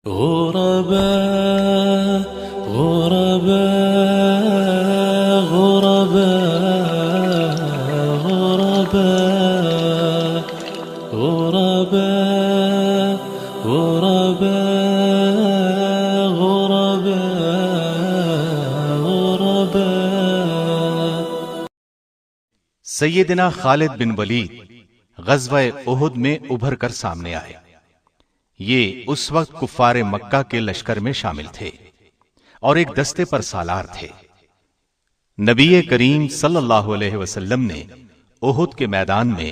غرباء غرباء غرباء غرباء غرباء غرباء غرباء. سیدنا خالد بن ولید غزوہ احد میں ابھر کر سامنے آئے. یہ اس وقت کفار مکہ کے لشکر میں شامل تھے اور ایک دستے پر سالار تھے. نبی کریم صلی اللہ علیہ وسلم نے احد کے میدان میں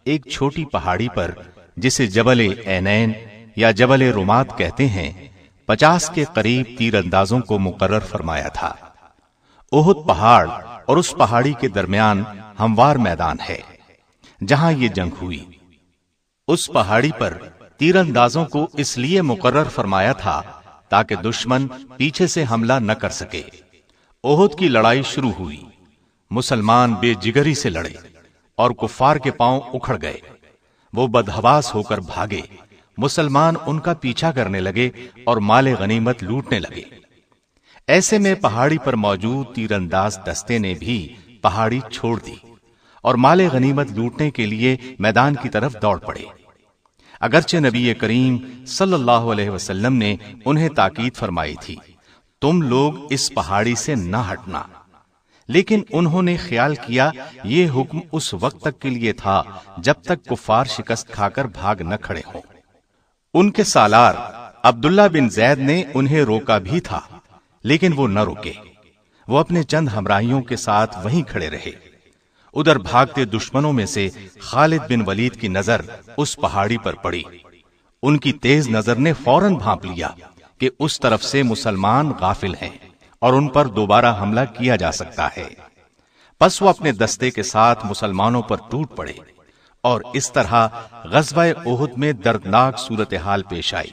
ایک چھوٹی پہاڑی پر، جسے جبل عینین یا جبل رمات کہتے ہیں، 50 کے قریب تیر اندازوں کو مقرر فرمایا تھا. احد پہاڑ اور اس پہاڑی کے درمیان ہموار میدان ہے جہاں یہ جنگ ہوئی. اس پہاڑی پر تیر اندازوں کو اس لیے مقرر فرمایا تھا تاکہ دشمن پیچھے سے حملہ نہ کر سکے. احد کی لڑائی شروع ہوئی. مسلمان بے جگری سے لڑے اور کفار کے پاؤں اکھڑ گئے. وہ بدحواس ہو کر بھاگے. مسلمان ان کا پیچھا کرنے لگے اور مال غنیمت لوٹنے لگے. ایسے میں پہاڑی پر موجود تیر انداز دستے نے بھی پہاڑی چھوڑ دی اور مال غنیمت لوٹنے کے لیے میدان کی طرف دوڑ پڑے. اگرچہ نبی کریم صلی اللہ علیہ وسلم نے انہیں تاکید فرمائی تھی، تم لوگ اس پہاڑی سے نہ ہٹنا، لیکن انہوں نے خیال کیا یہ حکم اس وقت تک کے لیے تھا جب تک کفار شکست کھا کر بھاگ نہ کھڑے ہوں. ان کے سالار عبداللہ بن زید نے انہیں روکا بھی تھا، لیکن وہ نہ رکے. وہ اپنے چند ہمراہیوں کے ساتھ وہیں کھڑے رہے. ادھر بھاگتے دشمنوں میں سے خالد بن ولید کی نظر اس پہاڑی پر پڑی. ان کی تیز نظر نے فوراً بھانپ لیا کہ اس طرف سے مسلمان غافل ہیں اور ان پر دوبارہ حملہ کیا جا سکتا ہے. پس وہ اپنے دستے کے ساتھ مسلمانوں پر ٹوٹ پڑے اور اس طرح غزوہ احد میں دردناک صورتحال پیش آئی.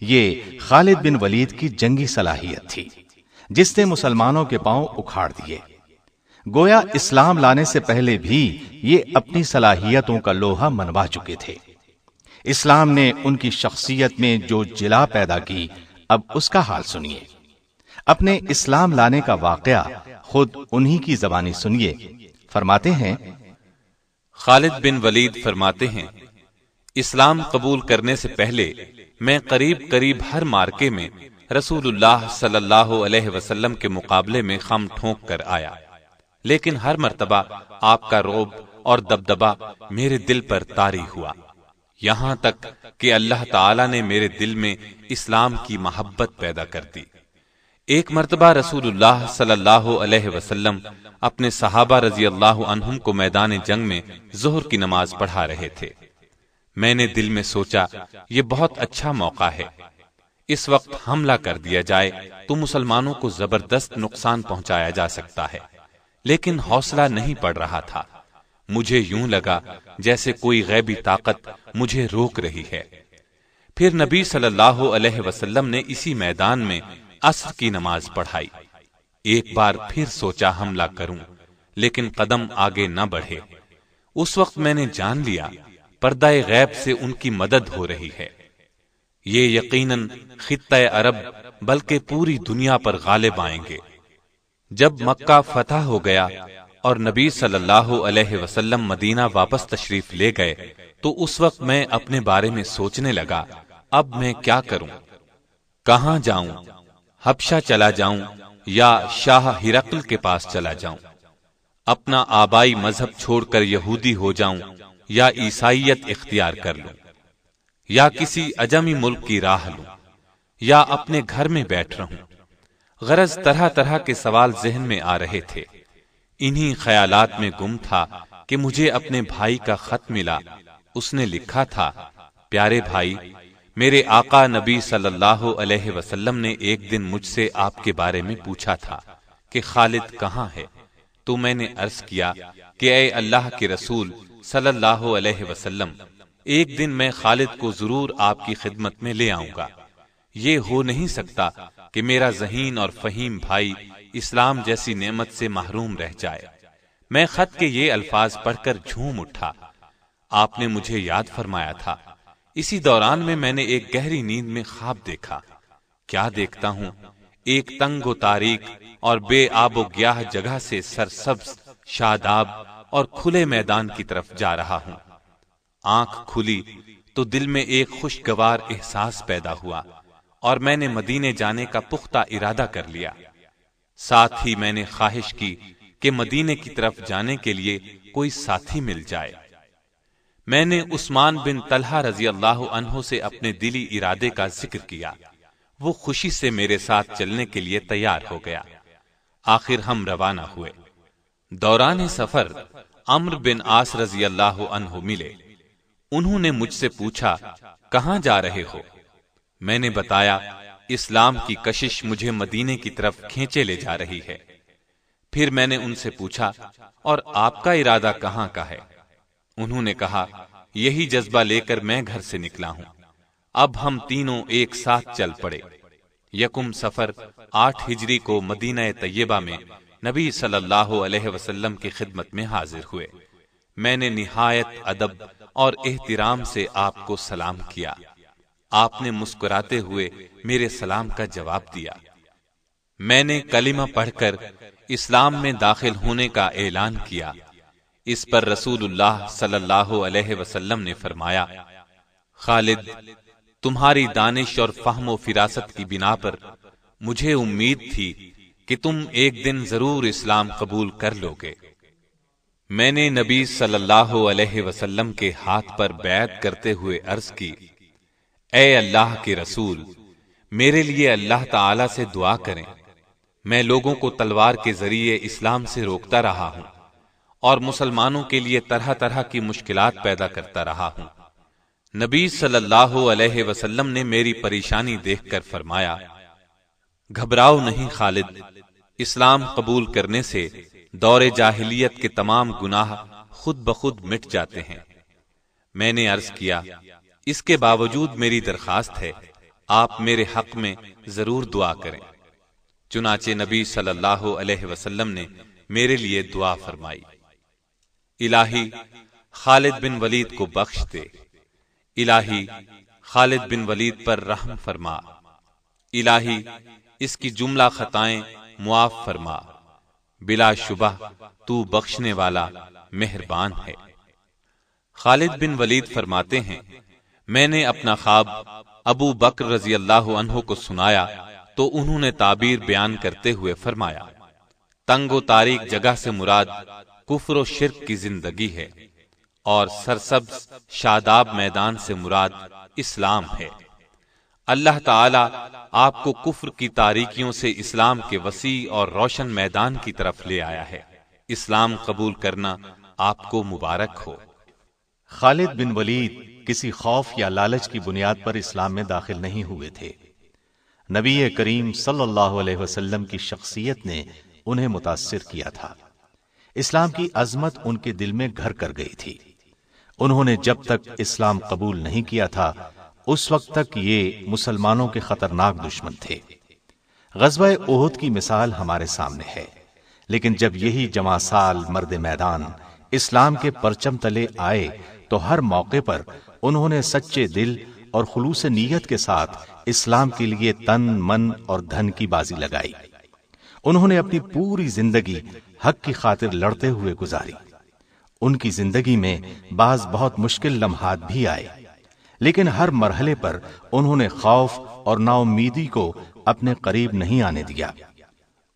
یہ خالد بن ولید کی جنگی صلاحیت تھی جس نے مسلمانوں کے پاؤں اکھاڑ دیے. گویا اسلام لانے سے پہلے بھی یہ اپنی صلاحیتوں کا لوہا منوا چکے تھے. اسلام نے ان کی شخصیت میں جو جلا پیدا کی، اب اس کا حال سنیے. اپنے اسلام لانے کا واقعہ خود انہی کی زبانی سنیے. فرماتے ہیں، خالد بن ولید فرماتے ہیں، اسلام قبول کرنے سے پہلے میں قریب ہر مارکے میں رسول اللہ صلی اللہ علیہ وسلم کے مقابلے میں خم ٹھونک کر آیا، لیکن ہر مرتبہ آپ کا رعب اور دبدبہ میرے دل پر طاری ہوا، یہاں تک کہ اللہ تعالی نے میرے دل میں اسلام کی محبت پیدا کر دی. ایک مرتبہ رسول اللہ صلی اللہ علیہ وسلم اپنے صحابہ رضی اللہ عنہم کو میدان جنگ میں ظہر کی نماز پڑھا رہے تھے. میں نے دل میں سوچا یہ بہت اچھا موقع ہے، اس وقت حملہ کر دیا جائے تو مسلمانوں کو زبردست نقصان پہنچایا جا سکتا ہے، لیکن حوصلہ نہیں پڑ رہا تھا. مجھے یوں لگا جیسے کوئی غیبی طاقت مجھے روک رہی ہے. پھر نبی صلی اللہ علیہ وسلم نے اسی میدان میں عصر کی نماز پڑھائی. ایک بار پھر سوچا حملہ کروں، لیکن قدم آگے نہ بڑھے. اس وقت میں نے جان لیا پردہ غیب سے ان کی مدد ہو رہی ہے. یہ یقیناً خطہ عرب بلکہ پوری دنیا پر غالب آئیں گے. جب مکہ فتح ہو گیا اور نبی صلی اللہ علیہ وسلم مدینہ واپس تشریف لے گئے تو اس وقت میں اپنے بارے میں سوچنے لگا، اب میں کیا کروں؟ کہاں جاؤں؟ حبشہ چلا جاؤں یا شاہ ہرقل کے پاس چلا جاؤں؟ اپنا آبائی مذہب چھوڑ کر یہودی ہو جاؤں یا عیسائیت اختیار کر لوں؟ یا کسی عجمی ملک کی راہ لوں یا اپنے گھر میں بیٹھ رہوں؟ غرض طرح طرح کے سوال ذہن میں آ رہے تھے. انہی خیالات میں گم تھا کہ مجھے اپنے بھائی کا خط ملا. اس نے لکھا تھا، پیارے بھائی، میرے آقا نبی صلی اللہ علیہ وسلم نے ایک دن مجھ سے آپ کے بارے میں پوچھا تھا کہ خالد کہاں ہے؟ تو میں نے عرض کیا کہ اے اللہ کے رسول صلی اللہ علیہ وسلم، ایک دن میں خالد کو ضرور آپ کی خدمت میں لے آؤں گا. یہ ہو نہیں سکتا کہ میرا ذہین اور فہیم بھائی اسلام جیسی نعمت سے محروم رہ جائے. میں خط کے یہ الفاظ پڑھ کر جھوم اٹھا. آپ نے مجھے یاد فرمایا تھا اسی دوران میں نے ایک گہری نیند میں خواب دیکھا۔ کیا دیکھتا ہوں، ایک تنگ و تاریک اور بے آب و گیاہ جگہ سے سرسبز، شاداب اور کھلے میدان کی طرف جا رہا ہوں۔ آنکھ کھلی تو دل میں ایک خوشگوار احساس پیدا ہوا اور میں نے مدینے جانے کا پختہ ارادہ کر لیا۔ ساتھ ہی میں نے خواہش کی کہ مدینے کی طرف جانے کے لیے کوئی ساتھی مل جائے۔ میں نے عثمان بن طلحہ رضی اللہ عنہ سے اپنے دلی ارادے کا ذکر کیا۔ وہ خوشی سے میرے ساتھ چلنے کے لیے تیار ہو گیا۔ آخر ہم روانہ ہوئے۔ دوران سفر عمرو بن عاص رضی اللہ عنہ ملے۔ انہوں نے مجھ سے پوچھا، کہاں جا رہے ہو؟ میں نے بتایا، اسلام کی کشش مجھے مدینے کی طرف کھینچے لے جا رہی ہے۔ پھر میں نے ان سے پوچھا، اور آپ کا ارادہ کہاں کا ہے؟ انہوں نے کہا، یہی جذبہ لے کر میں گھر سے نکلا ہوں۔ اب ہم تینوں ایک ساتھ چل پڑے۔ یکم سفر 8 ہجری کو مدینہ طیبہ میں نبی صلی اللہ علیہ وسلم کی خدمت میں حاضر ہوئے۔ میں نے نہایت ادب اور احترام سے آپ کو سلام کیا۔ آپ نے مسکراتے ہوئے میرے سلام کا جواب دیا۔ میں نے کلمہ پڑھ کر اسلام میں داخل ہونے کا اعلان کیا۔ اس پر رسول اللہ صلی اللہ علیہ وسلم نے فرمایا، خالد، تمہاری دانش اور فہم و فراست کی بنا پر مجھے امید تھی کہ تم ایک دن ضرور اسلام قبول کر لوگے۔ میں نے نبی صلی اللہ علیہ وسلم کے ہاتھ پر بیعت کرتے ہوئے عرض کی، اے اللہ کے رسول، میرے لیے اللہ تعالی سے دعا کریں۔ میں لوگوں کو تلوار کے ذریعے اسلام سے روکتا رہا ہوں اور مسلمانوں کے لیے طرح طرح کی مشکلات پیدا کرتا رہا ہوں۔ نبی صلی اللہ علیہ وسلم نے میری پریشانی دیکھ کر فرمایا، گھبراؤ نہیں خالد، اسلام قبول کرنے سے دور جاہلیت کے تمام گناہ خود بخود مٹ جاتے ہیں۔ میں نے عرض کیا، اس کے باوجود میری درخواست ہے، آپ میرے حق میں ضرور دعا کریں۔ چنانچہ نبی صلی اللہ علیہ وسلم نے میرے لیے دعا فرمائی، الہی خالد بن ولید کو بخش دے، الہی خالد بن ولید پر رحم فرما، الہی اس کی جملہ خطائیں معاف فرما، بلا شبہ تو بخشنے والا مہربان ہے۔ خالد بن ولید فرماتے ہیں، میں نے اپنا خواب ابو بکر رضی اللہ عنہ کو سنایا تو انہوں نے تعبیر بیان کرتے ہوئے فرمایا، تنگ و تاریک جگہ سے مراد کفر و شرک کی زندگی ہے اور سرسبز شاداب میدان سے مراد اسلام ہے۔ اللہ تعالی آپ کو کفر کی تاریکیوں سے اسلام کے وسیع اور روشن میدان کی طرف لے آیا ہے۔ اسلام قبول کرنا آپ کو مبارک ہو۔ خالد بن ولید کسی خوف یا لالچ کی بنیاد پر اسلام میں داخل نہیں ہوئے تھے۔ نبی کریم صلی اللہ علیہ وسلم کی شخصیت نے انہیں متاثر کیا تھا۔ اسلام کی عظمت ان کے دل میں گھر کر گئی تھی۔ انہوں نے جب تک اسلام قبول نہیں کیا تھا اس وقت تک یہ مسلمانوں کے خطرناک دشمن تھے۔ غزوہ احد کی مثال ہمارے سامنے ہے، لیکن جب یہی جواں سال مرد میدان اسلام کے پرچم تلے آئے تو ہر موقع پر انہوں نے سچے دل اور خلوص نیت کے ساتھ اسلام کے لیے تن من اور دھن کی بازی لگائی۔ انہوں نے اپنی پوری زندگی حق کی خاطر لڑتے ہوئے گزاری۔ ان کی زندگی میں بعض بہت مشکل لمحات بھی آئے، لیکن ہر مرحلے پر انہوں نے خوف اور نا امیدی کو اپنے قریب نہیں آنے دیا۔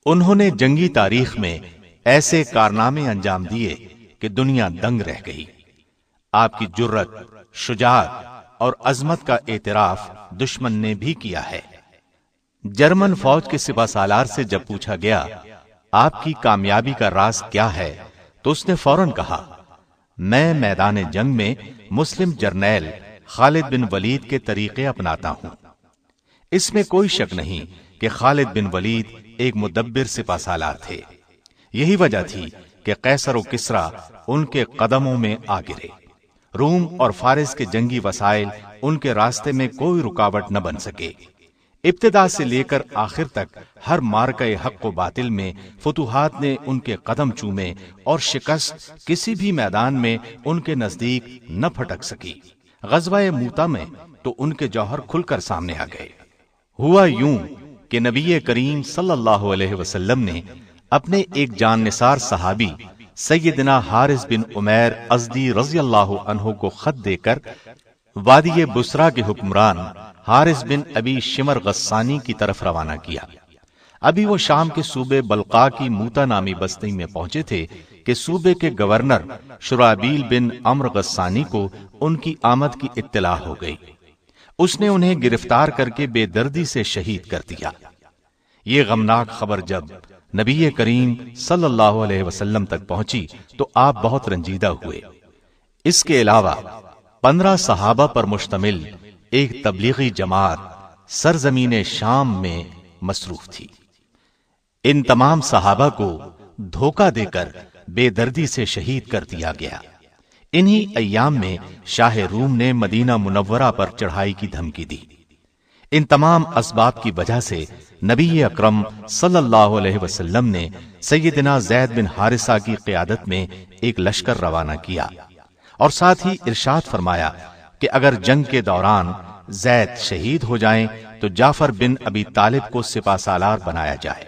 انہوں نے جنگی تاریخ میں ایسے کارنامے انجام دیے کہ دنیا دنگ رہ گئی۔ آپ کی جرت، شجاعت اور عظمت کا اعتراف دشمن نے بھی کیا ہے۔ جرمن فوج کے سپہ سالار سے جب پوچھا گیا آپ کی کامیابی کا راز کیا ہے تو اس نے فوراً کہا، میں میدان جنگ میں مسلم جرنیل خالد بن ولید کے طریقے اپناتا ہوں۔ اس میں کوئی شک نہیں کہ خالد بن ولید ایک مدبر سپہ سالار تھے۔ یہی وجہ تھی کہ قیصر و کسریٰ ان کے قدموں میں آ گرے۔ روم اور فارس کے جنگی وسائل ان کے راستے میں کوئی رکاوٹ نہ بن سکے۔ ابتدا سے لے کر آخر تک ہر مارکہ حق و باطل میں فتوحات نے ان کے قدم چومے اور شکست کسی بھی میدان میں ان کے نزدیک نہ پھٹک سکی۔ غزوہ موتا میں تو ان کے جوہر کھل کر سامنے آ گئے۔ ہوا یوں کہ نبی کریم صلی اللہ علیہ وسلم نے اپنے ایک جان نثار صحابی سیدنا حارث بن عمیر ازدی رضی اللہ عنہ کو خط دے کر وادی بصرہ کے حکمران حارث بن ابی شمر غسانی کی طرف روانہ کیا۔ ابھی وہ شام کے صوبے بلقا کی موتا نامی بستی میں پہنچے تھے کہ صوبے کے گورنر شرابیل بن عمرو غسانی کو ان کی آمد کی اطلاع ہو گئی۔ اس نے انہیں گرفتار کر کے بے دردی سے شہید کر دیا۔ یہ غمناک خبر جب نبی کریم صلی اللہ علیہ وسلم تک پہنچی تو آپ بہت رنجیدہ ہوئے۔ اس کے علاوہ 15 صحابہ پر مشتمل ایک تبلیغی جماعت سرزمین شام میں مصروف تھی۔ ان تمام صحابہ کو دھوکہ دے کر بے دردی سے شہید کر دیا گیا۔ انہی ایام میں شاہ روم نے مدینہ منورہ پر چڑھائی کی دھمکی دی۔ ان تمام اسباب کی وجہ سے نبی اکرم صلی اللہ علیہ وسلم نے سیدنا زید بن حارثہ کی قیادت میں ایک لشکر روانہ کیا اور ساتھ ہی ارشاد فرمایا کہ اگر جنگ کے دوران زید شہید ہو جائیں تو جعفر بن ابی طالب کو سپہ سالار بنایا جائے،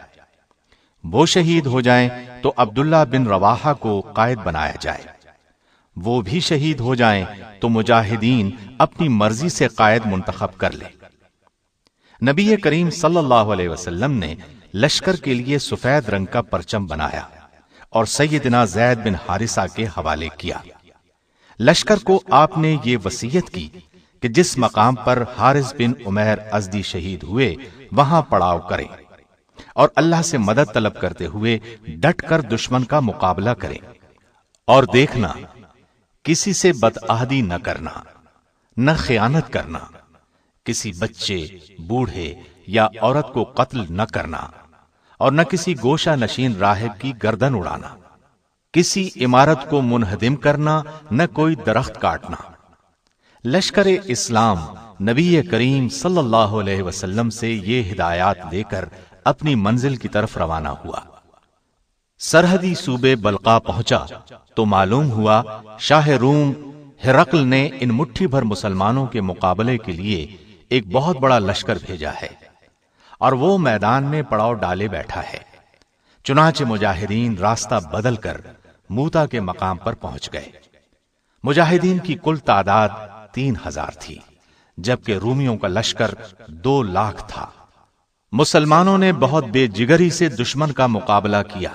وہ شہید ہو جائیں تو عبداللہ بن رواحہ کو قائد بنایا جائے، وہ بھی شہید ہو جائیں تو مجاہدین اپنی مرضی سے قائد منتخب کر لیں۔ نبی کریم صلی اللہ علیہ وسلم نے لشکر کے لیے سفید رنگ کا پرچم بنایا اور سیدنا زید بن حارثہ کے حوالے کیا۔ لشکر کو آپ نے یہ وصیت کی کہ جس مقام پر حارث بن عمیر ازدی شہید ہوئے وہاں پڑاؤ کریں اور اللہ سے مدد طلب کرتے ہوئے ڈٹ کر دشمن کا مقابلہ کریں، اور دیکھنا کسی سے بدعہدی نہ کرنا، نہ خیانت کرنا، کسی بچے، بوڑھے یا عورت کو قتل نہ کرنا، اور نہ کسی گوشہ نشین راہب کی گردن اڑانا، کسی عمارت کو منہدم کرنا، نہ کوئی درخت کاٹنا۔ لشکر اسلام نبی کریم صلی اللہ علیہ وسلم سے یہ ہدایات لے کر اپنی منزل کی طرف روانہ ہوا۔ سرحدی صوبے بلقا پہنچا تو معلوم ہوا شاہ روم ہرقل نے ان مٹھی بھر مسلمانوں کے مقابلے کے لیے ایک بہت بڑا لشکر بھیجا ہے اور وہ میدان میں پڑاؤ ڈالے بیٹھا ہے۔ چنانچہ مجاہدین راستہ بدل کر موتا کے مقام پر پہنچ گئے۔ مجاہدین کی کل تعداد 3000 تھی، جبکہ رومیوں کا لشکر 2 لاکھ تھا۔ مسلمانوں نے بہت بے جگری سے دشمن کا مقابلہ کیا،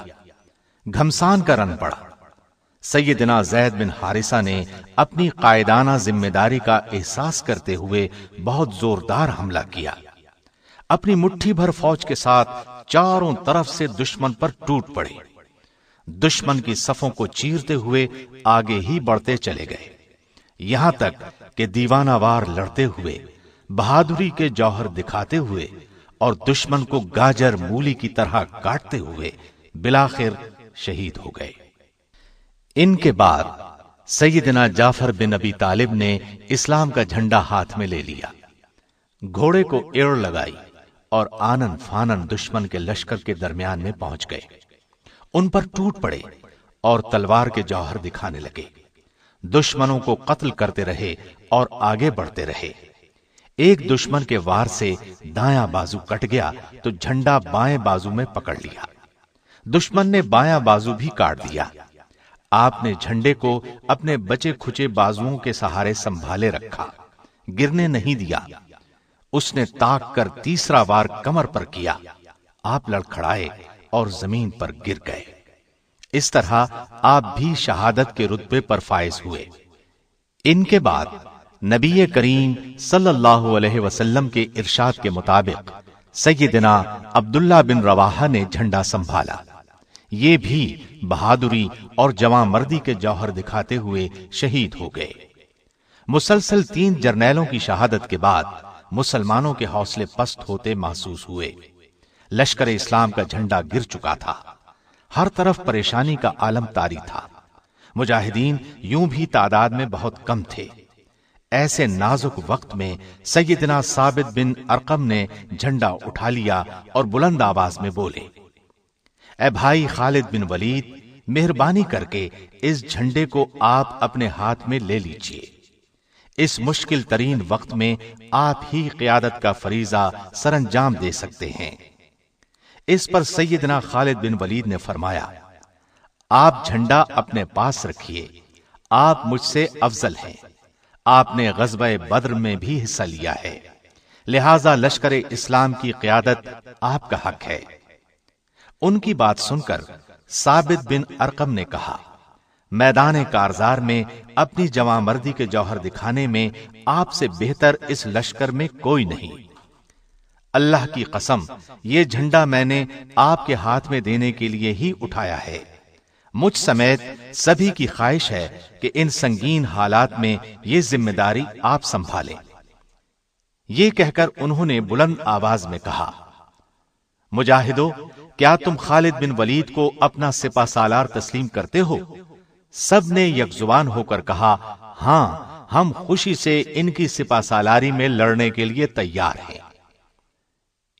گھمسان کا رن پڑا۔ سیدنا زید بن حارثہ نے اپنی قائدانہ ذمہ داری کا احساس کرتے ہوئے بہت زوردار حملہ کیا۔ اپنی مٹھی بھر فوج کے ساتھ چاروں طرف سے دشمن پر ٹوٹ پڑے۔ دشمن کی صفوں کو چیرتے ہوئے آگے ہی بڑھتے چلے گئے، یہاں تک کہ دیوانہ وار لڑتے ہوئے، بہادری کے جوہر دکھاتے ہوئے اور دشمن کو گاجر مولی کی طرح کاٹتے ہوئے بالآخر شہید ہو گئے۔ ان کے بعد سیدنا جعفر بن ابی طالب نے اسلام کا جھنڈا ہاتھ میں لے لیا، گھوڑے کو ایڑ لگائی اور آنن فانن دشمن کے لشکر کے درمیان میں پہنچ گئے، ان پر ٹوٹ پڑے اور تلوار کے جوہر دکھانے لگے۔ دشمنوں کو قتل کرتے رہے اور آگے بڑھتے رہے۔ ایک دشمن کے وار سے دایاں بازو کٹ گیا تو جھنڈا بائیں بازو میں پکڑ لیا، دشمن نے بایاں بازو بھی کاٹ دیا۔ آپ نے جھنڈے کو اپنے بچے کھچے بازوؤں کے سہارے سنبھالے رکھا، گرنے نہیں دیا۔ اس نے تاک کر تیسرا وار کمر پر کیا، آپ لڑکھڑائے اور زمین پر گر گئے۔ اس طرح آپ بھی شہادت کے رتبے پر فائز ہوئے۔ ان کے بعد نبی کریم صلی اللہ علیہ وسلم کے ارشاد کے مطابق سیدنا عبداللہ بن رواحہ نے جھنڈا سنبھالا۔ یہ بھی بہادری اور جواں مردی کے جوہر دکھاتے ہوئے شہید ہو گئے۔ مسلسل 3 جرنیلوں کی شہادت کے بعد مسلمانوں کے حوصلے پست ہوتے محسوس ہوئے۔ لشکر اسلام کا جھنڈا گر چکا تھا، ہر طرف پریشانی کا عالم طاری تھا۔ مجاہدین یوں بھی تعداد میں بہت کم تھے۔ ایسے نازک وقت میں سیدنا ثابت بن ارقم نے جھنڈا اٹھا لیا اور بلند آواز میں بولے، اے بھائی خالد بن ولید، مہربانی کر کے اس جھنڈے کو آپ اپنے ہاتھ میں لے لیجئے۔ اس مشکل ترین وقت میں آپ ہی قیادت کا فریضہ سر انجام دے سکتے ہیں۔ اس پر سیدنا خالد بن ولید نے فرمایا، آپ جھنڈا اپنے پاس رکھیے، آپ مجھ سے افضل ہیں، آپ نے غزوہ بدر میں بھی حصہ لیا ہے، لہذا لشکر اسلام کی قیادت آپ کا حق ہے۔ ان کی بات سن کر ثابت بن ارقم نے کہا، میدان کارزار میں اپنی جواں مردی کے جوہر دکھانے میں آپ سے بہتر اس لشکر میں کوئی نہیں۔ اللہ کی قسم، یہ جھنڈا میں نے آپ کے ہاتھ میں دینے کے لیے ہی اٹھایا ہے۔ مجھ سمیت سبھی کی خواہش ہے کہ ان سنگین حالات میں یہ ذمہ داری آپ سنبھالیں۔ یہ کہہ کر انہوں نے بلند آواز میں کہا، مجاہدو، کیا تم خالد بن ولید کو اپنا سپہ سالار تسلیم کرتے ہو؟ سب نے یک زبان ہو کر کہا، ہاں، ہم خوشی سے ان کی سپہ سالاری میں لڑنے کے لیے تیار ہیں۔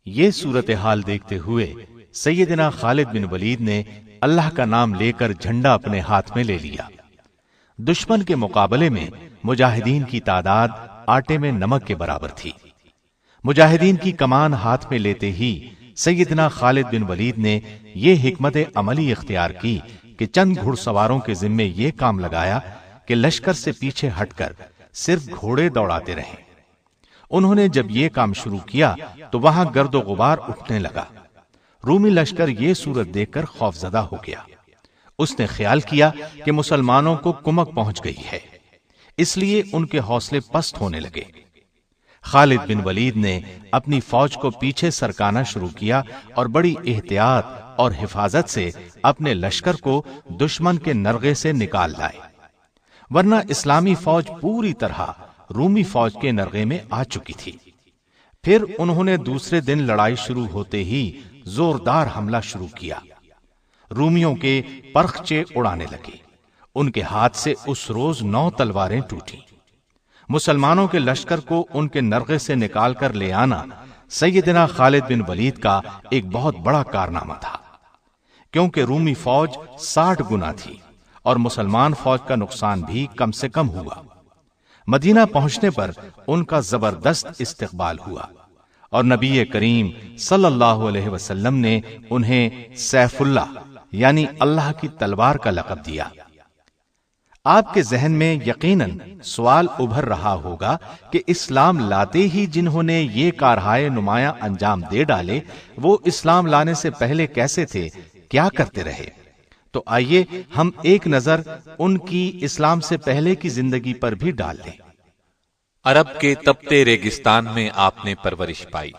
یہ صورتحال دیکھتے ہوئے سیدنا خالد بن ولید نے اللہ کا نام لے کر جھنڈا اپنے ہاتھ میں لے لیا۔ دشمن کے مقابلے میں مجاہدین کی تعداد آٹے میں نمک کے برابر تھی۔ مجاہدین کی کمان ہاتھ میں لیتے ہی سیدنا خالد بن ولید نے یہ حکمت عملی اختیار کی کہ چند گھڑ سواروں کے ذمے یہ کام لگایا کہ لشکر سے پیچھے ہٹ کر صرف گھوڑے دوڑاتے رہیں۔ انہوں نے جب یہ کام شروع کیا تو وہاں گرد و غبار اٹھنے لگا۔ رومی لشکر یہ صورت دیکھ کر خوف زدہ ہو گیا۔ اس نے خیال کیا کہ مسلمانوں کو کمک پہنچ گئی ہے، اس لیے ان کے حوصلے پست ہونے لگے۔ خالد بن ولید نے اپنی فوج کو پیچھے سرکانا شروع کیا اور بڑی احتیاط اور حفاظت سے اپنے لشکر کو دشمن کے نرغے سے نکال لائے، ورنہ اسلامی فوج پوری طرح رومی فوج کے نرغے میں آ چکی تھی۔ پھر انہوں نے دوسرے دن لڑائی شروع ہوتے ہی زوردار حملہ شروع کیا۔ رومیوں کے پرخچے اڑانے لگے، ان کے ہاتھ سے اس روز 9 تلواریں ٹوٹی۔ مسلمانوں کے لشکر کو ان کے نرغے سے نکال کر لے آنا سیدنا خالد بن ولید کا ایک بہت بڑا کارنامہ تھا، کیونکہ رومی فوج 60 گنا تھی اور مسلمان فوج کا نقصان بھی کم سے کم ہوا۔ مدینہ پہنچنے پر ان کا زبردست استقبال ہوا اور نبی کریم صلی اللہ علیہ وسلم نے انہیں سیف اللہ یعنی اللہ کی تلوار کا لقب دیا۔ آپ کے ذہن میں یقیناً سوال ابھر رہا ہوگا کہ اسلام لاتے ہی جنہوں نے یہ کارہائے نمایاں انجام دے ڈالے، وہ اسلام لانے سے پہلے کیسے تھے، کیا کرتے رہے؟ تو آئیے ہم ایک نظر ان کی اسلام سے پہلے کی زندگی پر بھی ڈال دیں۔ عرب کے تپتے ریگستان میں آپ نے پرورش پائی،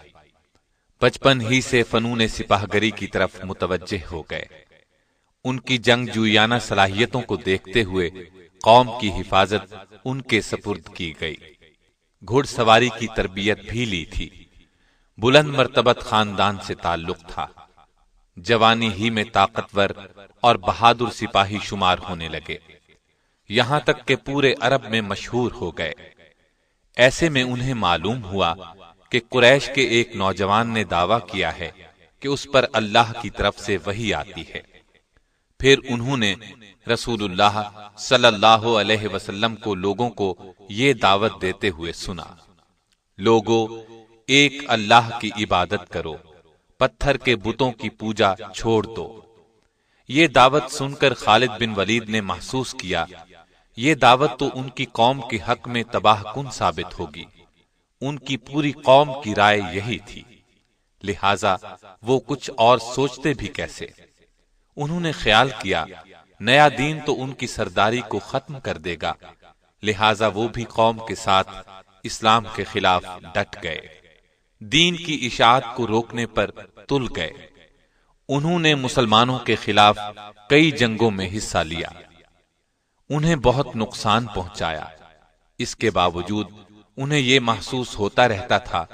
بچپن ہی سے فنون سپاہ گری کی طرف متوجہ ہو گئے۔ ان کی جنگ جویانہ صلاحیتوں کو دیکھتے ہوئے قوم کی حفاظت ان کے سپرد کی گئی۔ گھڑ سواری کی تربیت بھی لی تھی، بلند مرتبت خاندان سے تعلق تھا، جوانی ہی میں طاقتور اور بہادر سپاہی شمار ہونے لگے، یہاں تک کہ پورے عرب میں مشہور ہو گئے۔ ایسے میں انہیں معلوم ہوا کہ قریش کے ایک نوجوان نے دعویٰ کیا ہے کہ اس پر اللہ کی طرف سے وحی آتی ہے۔ پھر انہوں نے رسول اللہ صلی اللہ علیہ وسلم کو لوگوں کو یہ دعوت دیتے ہوئے سنا، لوگو، ایک اللہ کی عبادت کرو، پتھر کے بتوں کی پوجا چھوڑ دو۔ یہ دعوت سن کر خالد بن ولید نے محسوس کیا یہ دعوت تو ان کی قوم کے حق میں تباہ کن ثابت ہوگی۔ ان کی پوری قوم کی رائے یہی تھی، لہذا وہ کچھ اور سوچتے بھی کیسے؟ انہوں نے خیال کیا نیا دین تو ان کی سرداری کو ختم کر دے گا، لہذا وہ بھی قوم کے ساتھ اسلام کے خلاف ڈٹ گئے، دین کی اشاعت کو روکنے پر تل گئے۔ انہوں نے مسلمانوں کے خلاف کئی جنگوں میں حصہ لیا، انہیں بہت نقصان پہنچایا۔ اس کے باوجود انہیں یہ محسوس ہوتا رہتا تھا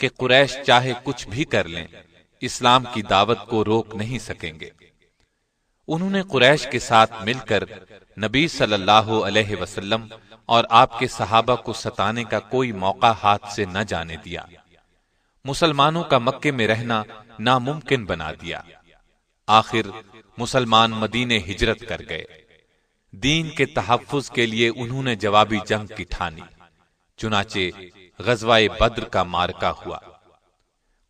کہ قریش چاہے کچھ بھی کر لیں، اسلام کی دعوت کو روک نہیں سکیں گے۔ انہوں نے قریش کے ساتھ مل کر نبی صلی اللہ علیہ وسلم اور آپ کے صحابہ کو ستانے کا کوئی موقع ہاتھ سے نہ جانے دیا، مسلمانوں کا مکے میں رہنا ناممکن بنا دیا۔ آخر مسلمان مدینے ہجرت کر گئے۔ دین کے تحفظ کے لیے انہوں نے جوابی جنگ کی ٹھانی، چنانچہ غزوہ بدر کا معرکہ ہوا۔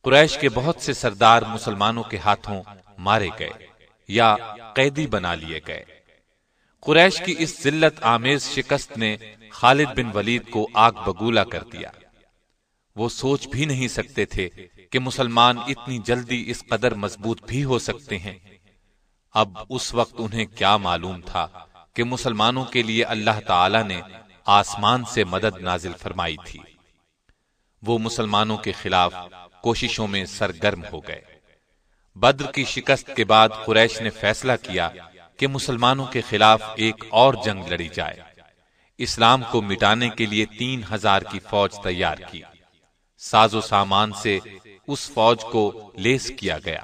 قریش کے بہت سے سردار مسلمانوں کے ہاتھوں مارے گئے یا قیدی بنا لیے گئے۔ قریش کی اس ذلت آمیز شکست نے خالد بن ولید کو آگ بگولا کر دیا۔ وہ سوچ بھی نہیں سکتے تھے کہ مسلمان اتنی جلدی اس قدر مضبوط بھی ہو سکتے ہیں۔ اب اس وقت انہیں کیا معلوم تھا کہ مسلمانوں کے لیے اللہ تعالی نے آسمان سے مدد نازل فرمائی تھی۔ وہ مسلمانوں کے خلاف کوششوں میں سرگرم ہو گئے۔ بدر کی شکست کے بعد قریش نے فیصلہ کیا کہ مسلمانوں کے خلاف ایک اور جنگ لڑی جائے۔ اسلام کو مٹانے کے لیے 3000 کی فوج تیار کی۔ ساز و سامان سے اس فوج کو لیس کیا گیا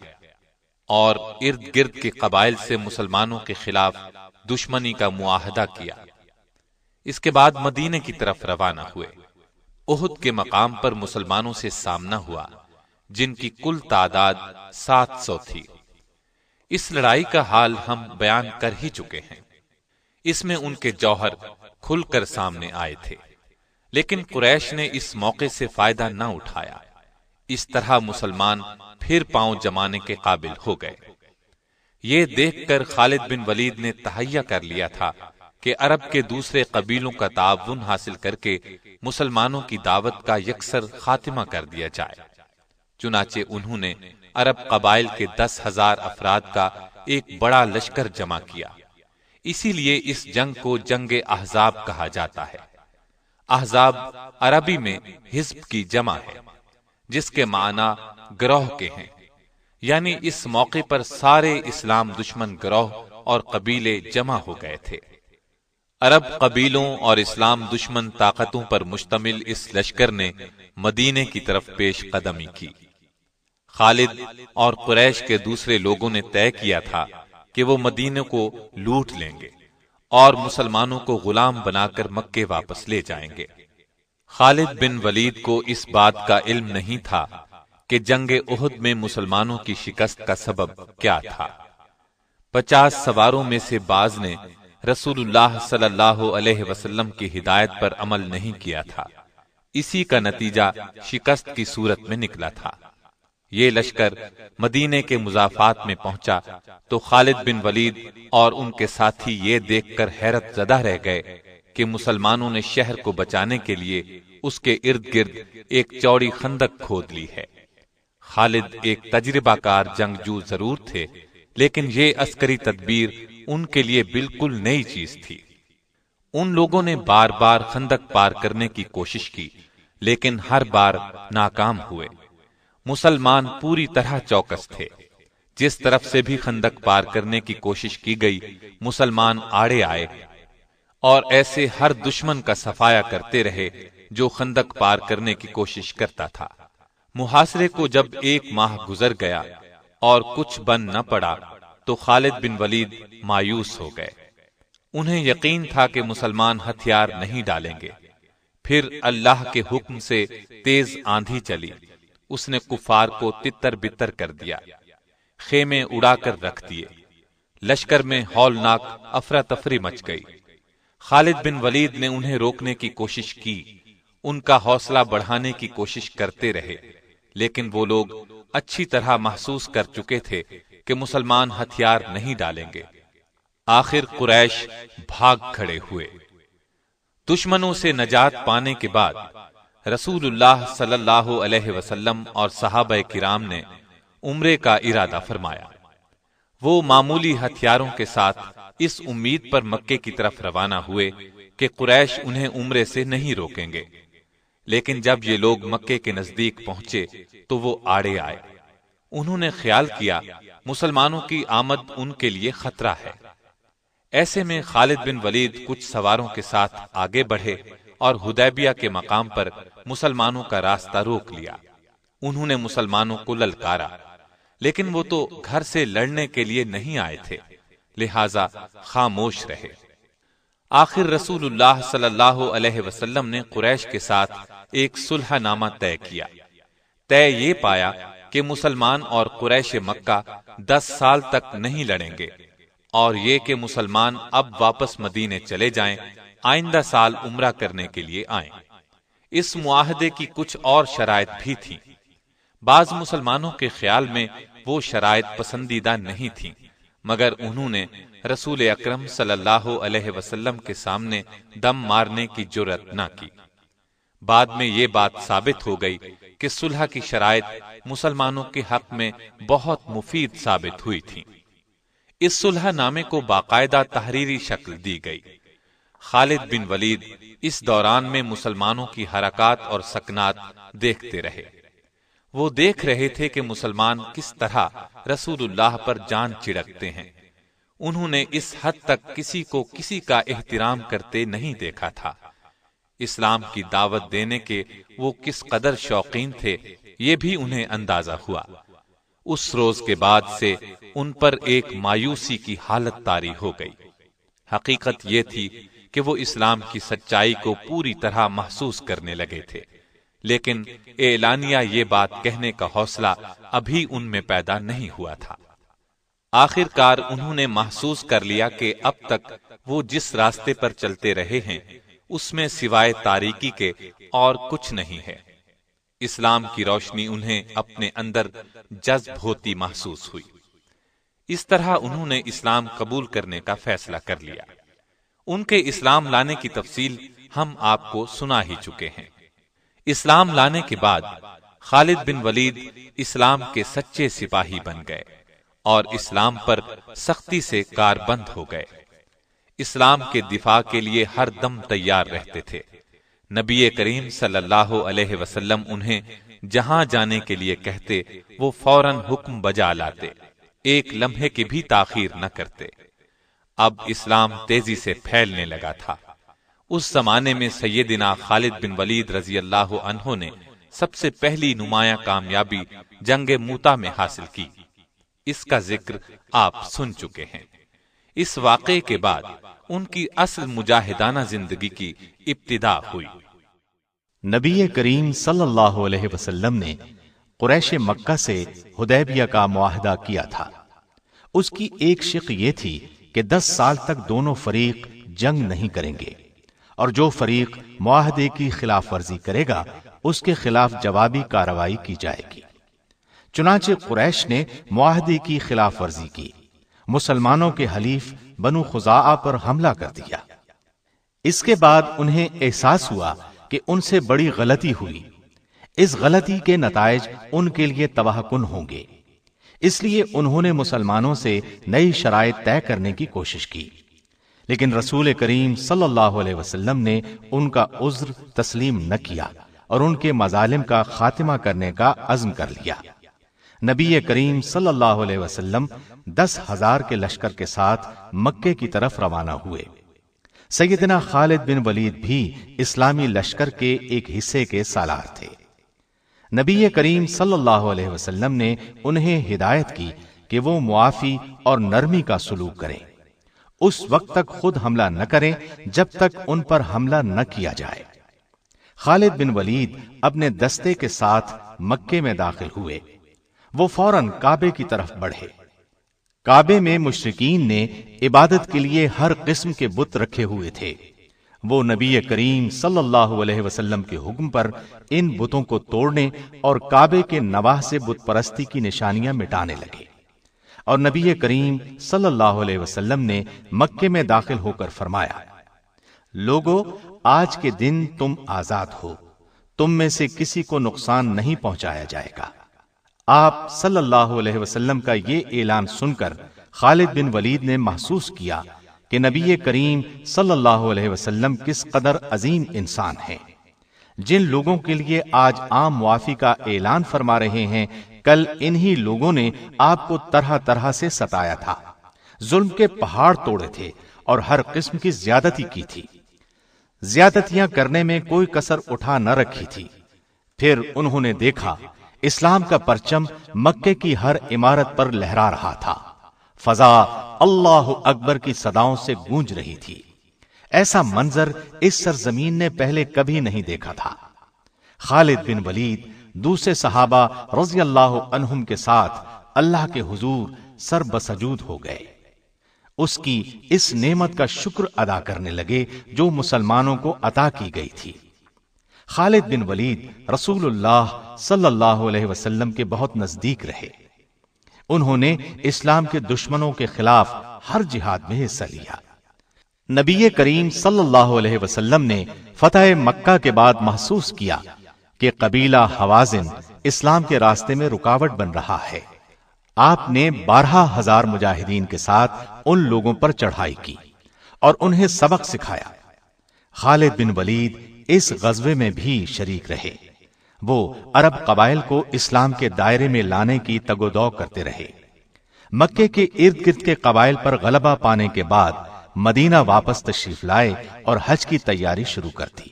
اور ارد گرد کے قبائل سے مسلمانوں کے خلاف دشمنی کا معاہدہ کیا۔ اس کے بعد مدینے کی طرف روانہ ہوئے۔ احد کے مقام پر مسلمانوں سے سامنا ہوا، جن کی کل تعداد 700 تھی۔ اس لڑائی کا حال ہم بیان کر ہی چکے ہیں۔ اس میں ان کے جوہر کھل کر سامنے آئے تھے، لیکن قریش نے اس موقع سے فائدہ نہ اٹھایا۔ اس طرح مسلمان پھر پاؤں جمانے کے قابل ہو گئے۔ یہ دیکھ کر خالد بن ولید نے تہیہ کر لیا تھا کہ عرب کے دوسرے قبیلوں کا تعاون حاصل کر کے مسلمانوں کی دعوت کا یکسر خاتمہ کر دیا جائے۔ چنانچہ انہوں نے عرب قبائل کے 10,000 افراد کا ایک بڑا لشکر جمع کیا۔ اسی لیے اس جنگ کو جنگ احزاب کہا جاتا ہے۔ احزاب عربی میں حزب کی جمع ہے، جس کے معنی گروہ کے ہیں، یعنی اس موقع پر سارے اسلام دشمن گروہ اور قبیلے جمع ہو گئے تھے۔ عرب قبیلوں اور اسلام دشمن طاقتوں پر مشتمل اس لشکر نے مدینے کی طرف پیش قدمی کی۔ خالد اور قریش کے دوسرے لوگوں نے طے کیا تھا کہ وہ مدینے کو لوٹ لیں گے اور مسلمانوں کو غلام بنا کر مکے واپس لے جائیں گے۔ خالد بن ولید کو اس بات کا علم نہیں تھا کہ جنگ احد میں مسلمانوں کی شکست کا سبب کیا تھا۔ 50 سواروں میں سے بعض نے رسول اللہ صلی اللہ علیہ وسلم کی ہدایت پر عمل نہیں کیا تھا۔ اسی کا نتیجہ شکست کی صورت میں نکلا تھا۔ یہ لشکر مدینے کے مضافات میں پہنچا تو خالد بن ولید اور ان کے ساتھی یہ دیکھ کر حیرت زدہ رہ گئے کہ مسلمانوں نے شہر کو بچانے کے لیے اس کے ارد گرد ایک چوڑی خندق کھود لی ہے۔ خالد ایک تجربہ کار جنگجو ضرور تھے، لیکن یہ عسکری تدبیر ان کے لیے بالکل نئی چیز تھی۔ ان لوگوں نے بار بار خندق پار کرنے کی کوشش کی، لیکن ہر بار ناکام ہوئے۔ مسلمان پوری طرح چوکس تھے۔ جس طرف سے بھی خندق پار کرنے کی کوشش کی گئی، مسلمان آڑے آئے اور ایسے ہر دشمن کا صفایا کرتے رہے جو خندق پار کرنے کی کوشش کرتا تھا۔ محاصرے کو جب 1 ماہ گزر گیا اور کچھ بن نہ پڑا تو خالد بن ولید مایوس ہو گئے۔ انہیں یقین تھا کہ مسلمان ہتھیار نہیں ڈالیں گے۔ پھر اللہ کے حکم سے تیز آندھی چلی۔ اس نے کفار کو تتر بتر کر دیا، خیمے اڑا کر رکھ دیے۔ لشکر میں ہولناک افراتفری مچ گئی۔ خالد بن ولید نے انہیں روکنے کی کوشش کی، ان کا حوصلہ بڑھانے کی کوشش کرتے رہے، لیکن وہ لوگ اچھی طرح محسوس کر چکے تھے کہ مسلمان ہتھیار نہیں ڈالیں گے۔ آخر قریش بھاگ کھڑے ہوئے۔ دشمنوں سے نجات پانے کے بعد رسول اللہ صلی اللہ علیہ وسلم اور صحابہ کرام نے عمرے کا ارادہ فرمایا۔ وہ معمولی ہتھیاروں کے ساتھ اس امید پر مکے کی طرف روانہ ہوئے کہ قریش انہیں عمرے سے نہیں روکیں گے، لیکن جب یہ لوگ مکے کے نزدیک پہنچے تو وہ آڑے آئے۔ انہوں نے خیال کیا مسلمانوں کی آمد ان کے لیے خطرہ ہے۔ ایسے میں خالد بن ولید کچھ سواروں کے ساتھ آگے بڑھے اور حدیبیہ کے مقام پر مسلمانوں کا راستہ روک لیا۔ انہوں نے مسلمانوں کو للکارا، لیکن وہ تو گھر سے لڑنے کے لیے نہیں آئے تھے، لہذا خاموش رہے۔ آخر رسول اللہ صلی اللہ علیہ وسلم نے قریش کے ساتھ ایک صلح نامہ طے کیا۔ طے یہ پایا کہ مسلمان اور قریش مکہ 10 سال تک نہیں لڑیں گے، اور یہ کہ مسلمان اب واپس مدینے چلے جائیں، آئندہ سال عمرہ کرنے کے لیے آئیں۔ اس معاہدے کی کچھ اور شرائط بھی تھیں۔ بعض مسلمانوں کے خیال میں وہ شرائط پسندیدہ نہیں تھیں، مگر انہوں نے رسول اکرم صلی اللہ علیہ وسلم کے سامنے دم مارنے کی جرأت نہ کی۔ بعد میں یہ بات ثابت ہو گئی کہ صلح کی شرائط مسلمانوں کے حق میں بہت مفید ثابت ہوئی تھی۔ اس صلح نامے کو باقاعدہ تحریری شکل دی گئی۔ خالد بن ولید اس دوران میں مسلمانوں کی حرکات اور سکنات دیکھتے رہے۔ وہ دیکھ رہے تھے کہ مسلمان کس طرح رسول اللہ پر جان چڑکتے ہیں۔ انہوں نے اس حد تک کسی کو کسی کا احترام کرتے نہیں دیکھا تھا۔ اسلام کی دعوت دینے کے وہ کس قدر شوقین تھے، یہ بھی انہیں اندازہ ہوا۔ اس روز کے بعد سے ان پر ایک مایوسی کی حالت طاری ہو گئی۔ حقیقت یہ تھی کہ وہ اسلام کی سچائی کو پوری طرح محسوس کرنے لگے تھے، لیکن اعلانیہ یہ بات کہنے کا حوصلہ ابھی ان میں پیدا نہیں ہوا تھا۔ آخر کار انہوں نے محسوس کر لیا کہ اب تک وہ جس راستے پر چلتے رہے ہیں اس میں سوائے تاریکی کے اور کچھ نہیں ہے۔ اسلام کی روشنی انہیں اپنے اندر جذب ہوتی محسوس ہوئی۔ اس طرح انہوں نے اسلام قبول کرنے کا فیصلہ کر لیا۔ ان کے اسلام لانے کی تفصیل ہم آپ کو سنا ہی چکے ہیں۔ اسلام لانے کے بعد خالد بن ولید اسلام کے سچے سپاہی بن گئے اور اسلام پر سختی سے کاربند ہو گئے۔ اسلام کے دفاع کے لیے ہر دم تیار رہتے تھے۔ نبی کریم صلی اللہ علیہ وسلم انہیں جہاں جانے کے لیے کہتے وہ فوراً حکم بجا لاتے، ایک لمحے کی بھی تاخیر نہ کرتے۔ اب اسلام تیزی سے پھیلنے لگا تھا۔ اس زمانے میں سیدنا خالد بن ولید رضی اللہ عنہ نے سب سے پہلی نمایاں کامیابی جنگ موتا میں حاصل کی۔ اس کا ذکر آپ سن چکے ہیں۔ اس واقعے کے بعد ان کی اصل مجاہدانہ زندگی کی ابتدا ہوئی۔ نبی کریم صلی اللہ علیہ وسلم نے قریش مکہ سے حدیبیہ کا معاہدہ کیا تھا۔ اس کی ایک شق یہ تھی کہ 10 سال تک دونوں فریق جنگ نہیں کریں گے، اور جو فریق معاہدے کی خلاف ورزی کرے گا اس کے خلاف جوابی کارروائی کی جائے گی۔ چنانچہ قریش نے معاہدے کی خلاف ورزی کی، مسلمانوں کے حلیف بنو خزاعہ پر حملہ کر دیا۔ اس کے بعد انہیں احساس ہوا کہ ان سے بڑی غلطی ہوئی۔ اس غلطی کے نتائج ان کے لیے تباہ کن ہوں گے، اس لیے انہوں نے مسلمانوں سے نئی شرائط طے کرنے کی کوشش کی، لیکن رسول کریم صلی اللہ علیہ وسلم نے ان کا عذر تسلیم نہ کیا اور ان کے مظالم کا خاتمہ کرنے کا عزم کر لیا۔ نبی کریم صلی اللہ علیہ وسلم 10,000 کے لشکر کے ساتھ مکے کی طرف روانہ ہوئے۔ سیدنا خالد بن ولید بھی اسلامی لشکر کے ایک حصے کے سالار تھے۔ نبی کریم صلی اللہ علیہ وسلم نے انہیں ہدایت کی کہ وہ معافی اور نرمی کا سلوک کریں، اس وقت تک خود حملہ نہ کریں جب تک ان پر حملہ نہ کیا جائے۔ خالد بن ولید اپنے دستے کے ساتھ مکے میں داخل ہوئے۔ وہ فوراً کعبے کی طرف بڑھے۔ کعبے میں مشرکین نے عبادت کے لیے ہر قسم کے بت رکھے ہوئے تھے۔ وہ نبی کریم صلی اللہ علیہ وسلم کے حکم پر ان بتوں کو توڑنے اور کعبے کے نواح سے بت پرستی کی نشانیاں مٹانے لگے، اور نبی کریم صلی اللہ علیہ وسلم نے مکے میں داخل ہو کر فرمایا، لوگو، آج کے دن تم آزاد ہو، تم میں سے کسی کو نقصان نہیں پہنچایا جائے گا۔ آپ صلی اللہ علیہ وسلم کا یہ اعلان سن کر خالد بن ولید نے محسوس کیا کہ نبی کریم صلی اللہ علیہ وسلم کس قدر عظیم انسان ہیں۔ جن لوگوں کے لیے آج عام معافی کا اعلان فرما رہے ہیں، کل انہی لوگوں نے آپ کو طرح طرح سے ستایا تھا، ظلم کے پہاڑ توڑے تھے اور ہر قسم کی زیادتی کی تھی۔ زیادتیاں کرنے میں کوئی کسر اٹھا نہ رکھی تھی۔ پھر انہوں نے دیکھا اسلام کا پرچم مکے کی ہر عمارت پر لہرا رہا تھا، فضا اللہ اکبر کی صداؤں سے گونج رہی تھی۔ ایسا منظر اس سرزمین نے پہلے کبھی نہیں دیکھا تھا۔ خالد بن ولید دوسرے صحابہ رضی اللہ عنہم کے ساتھ اللہ کے حضور سر بسجود ہو گئے، اس کی اس نعمت کا شکر ادا کرنے لگے جو مسلمانوں کو عطا کی گئی تھی۔ خالد بن ولید رسول اللہ صلی اللہ علیہ وسلم کے بہت نزدیک رہے۔ انہوں نے اسلام کے دشمنوں کے خلاف ہر جہاد میں حصہ لیا۔ نبی کریم صلی اللہ علیہ وسلم نے فتح مکہ کے بعد محسوس کیا کہ قبیلہ حوازن اسلام کے راستے میں رکاوٹ بن رہا ہے۔ آپ نے 12,000 مجاہدین کے ساتھ ان لوگوں پر چڑھائی کی اور انہیں سبق سکھایا۔ خالد بن ولید اس غزوے میں بھی شریک رہے۔ وہ عرب قبائل کو اسلام کے دائرے میں لانے کی تگ و دو کرتے رہے۔ مکے کے ارد گرد کے قبائل پر غلبہ پانے کے بعد مدینہ واپس تشریف لائے اور حج کی تیاری شروع کر دی۔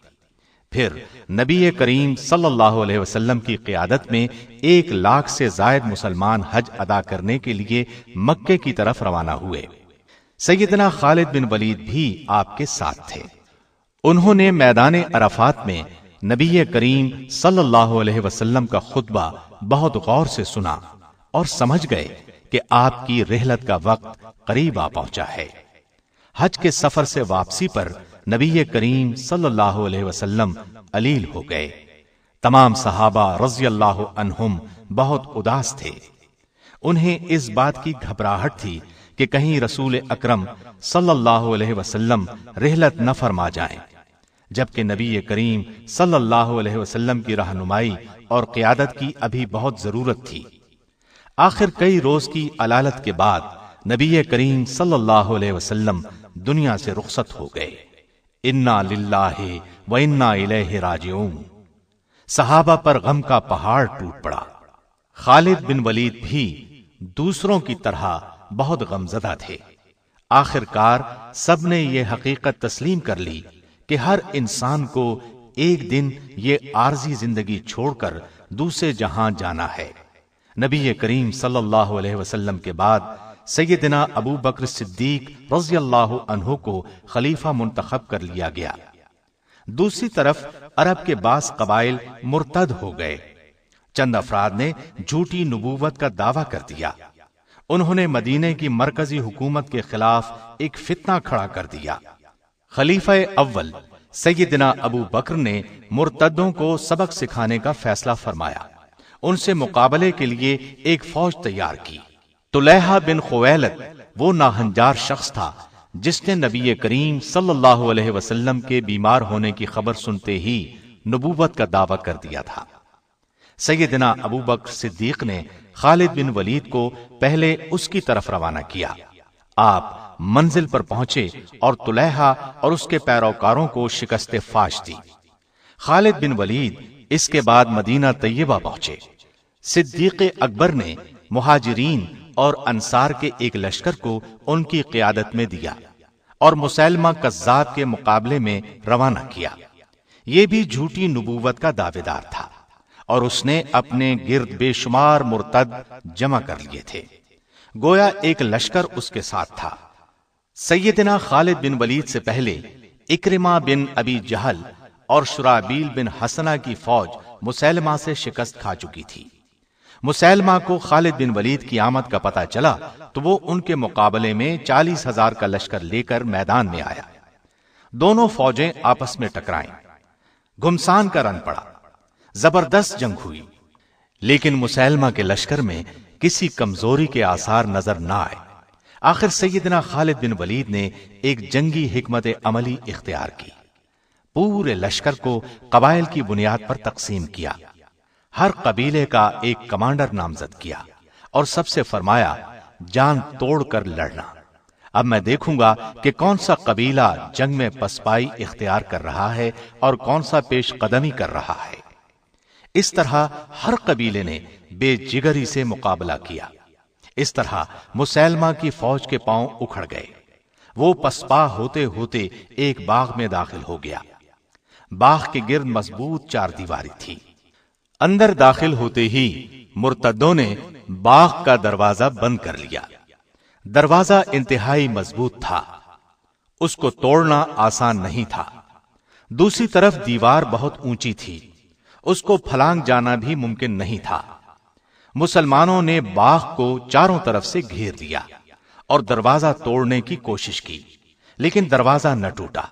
پھر نبی کریم صلی اللہ علیہ وسلم کی قیادت میں 1,00,000 سے زائد مسلمان حج ادا کرنے کے لیے مکے کی طرف روانہ ہوئے۔ سیدنا خالد بن ولید بھی آپ کے ساتھ تھے۔ انہوں نے میدان عرفات میں نبی کریم صلی اللہ علیہ وسلم کا خطبہ بہت غور سے سنا اور سمجھ گئے کہ آپ کی رحلت کا وقت قریب آ پہنچا ہے۔ حج کے سفر سے واپسی پر نبی کریم صلی اللہ علیہ وسلم علیل ہو گئے۔ تمام صحابہ رضی اللہ عنہم بہت اداس تھے۔ انہیں اس بات کی گھبراہٹ تھی کہ کہیں رسول اکرم صلی اللہ علیہ وسلم رحلت نہ فرما جائیں، جبکہ نبی کریم صلی اللہ علیہ وسلم کی رہنمائی اور قیادت کی ابھی بہت ضرورت تھی۔ آخر کئی روز کی علالت کے بعد نبی کریم صلی اللہ علیہ وسلم دنیا سے رخصت ہو گئے۔ انا للہ و انا الیہ راجعون۔ صحابہ پر غم کا پہاڑ ٹوٹ پڑا۔ خالد بن ولید بھی دوسروں کی طرح بہت غمزدہ تھے۔ آخر کار سب نے یہ حقیقت تسلیم کر لی کہ ہر انسان کو ایک دن یہ عارضی زندگی چھوڑ کر دوسرے جہاں جانا ہے۔ نبی کریم صلی اللہ علیہ وسلم کے بعد سیدنا ابو بکر صدیق رضی اللہ عنہ کو خلیفہ منتخب کر لیا گیا۔ دوسری طرف عرب کے بعض قبائل مرتد ہو گئے۔ چند افراد نے جھوٹی نبوت کا دعویٰ کر دیا۔ انہوں نے مدینے کی مرکزی حکومت کے خلاف ایک فتنہ کھڑا کر دیا۔ خلیفہ اول سیدنا ابو بکر نے مرتدوں کو سبق سکھانے کا فیصلہ فرمایا۔ ان سے مقابلے کے لیے ایک فوج تیار کی۔ طلحہ بن خویلد وہ ناہنجار شخص تھا جس نے نبی کریم صلی اللہ علیہ وسلم کے بیمار ہونے کی خبر سنتے ہی نبوت کا دعویٰ کر دیا تھا۔ سیدنا ابو بکر صدیق نے خالد بن ولید کو پہلے اس کی طرف روانہ کیا۔ آپ منزل پر پہنچے اور طلحہ اور اس کے پیروکاروں کو شکست فاش دی۔ خالد بن ولید اس کے بعد مدینہ طیبہ پہنچے۔ صدیق اکبر نے مہاجرین اور انصار کے ایک لشکر کو ان کی قیادت میں دیا اور مسیلمہ کذاب کے مقابلے میں روانہ کیا۔ یہ بھی جھوٹی نبوت کا دعوے دار تھا اور اس نے اپنے گرد بے شمار مرتد جمع کر لیے تھے، گویا ایک لشکر اس کے ساتھ تھا۔ سیدنا خالد بن ولید سے پہلے اکرمہ بن ابی جہل اور شرابیل بن حسنہ کی فوج مسیلمہ سے شکست کھا چکی تھی۔ مسیلمہ کو خالد بن ولید کی آمد کا پتہ چلا تو وہ ان کے مقابلے میں 40,000 کا لشکر لے کر میدان میں آیا۔ دونوں فوجیں آپس میں ٹکرائیں، گھمسان کا رن پڑا، زبردست جنگ ہوئی، لیکن مسیلمہ کے لشکر میں کسی کمزوری کے آثار نظر نہ آئے۔ آخر سیدنا خالد بن ولید نے ایک جنگی حکمت عملی اختیار کی۔ پورے لشکر کو قبائل کی بنیاد پر تقسیم کیا، ہر قبیلے کا ایک کمانڈر نامزد کیا اور سب سے فرمایا جان توڑ کر لڑنا۔ اب میں دیکھوں گا کہ کون سا قبیلہ جنگ میں پسپائی اختیار کر رہا ہے اور کون سا پیش قدمی کر رہا ہے۔ اس طرح ہر قبیلے نے بے جگری سے مقابلہ کیا۔ اس طرح مسیلمہ کی فوج کے پاؤں اکھڑ گئے۔ وہ پسپا ہوتے ہوتے ایک باغ میں داخل ہو گیا۔ باغ کے گرد مضبوط چار دیواری تھی۔ اندر داخل ہوتے ہی مرتدوں نے باغ کا دروازہ بند کر لیا۔ دروازہ انتہائی مضبوط تھا، اس کو توڑنا آسان نہیں تھا۔ دوسری طرف دیوار بہت اونچی تھی، اس کو پھلانگ جانا بھی ممکن نہیں تھا۔ مسلمانوں نے باغ کو چاروں طرف سے گھیر لیا اور دروازہ توڑنے کی کوشش کی، لیکن دروازہ نہ ٹوٹا۔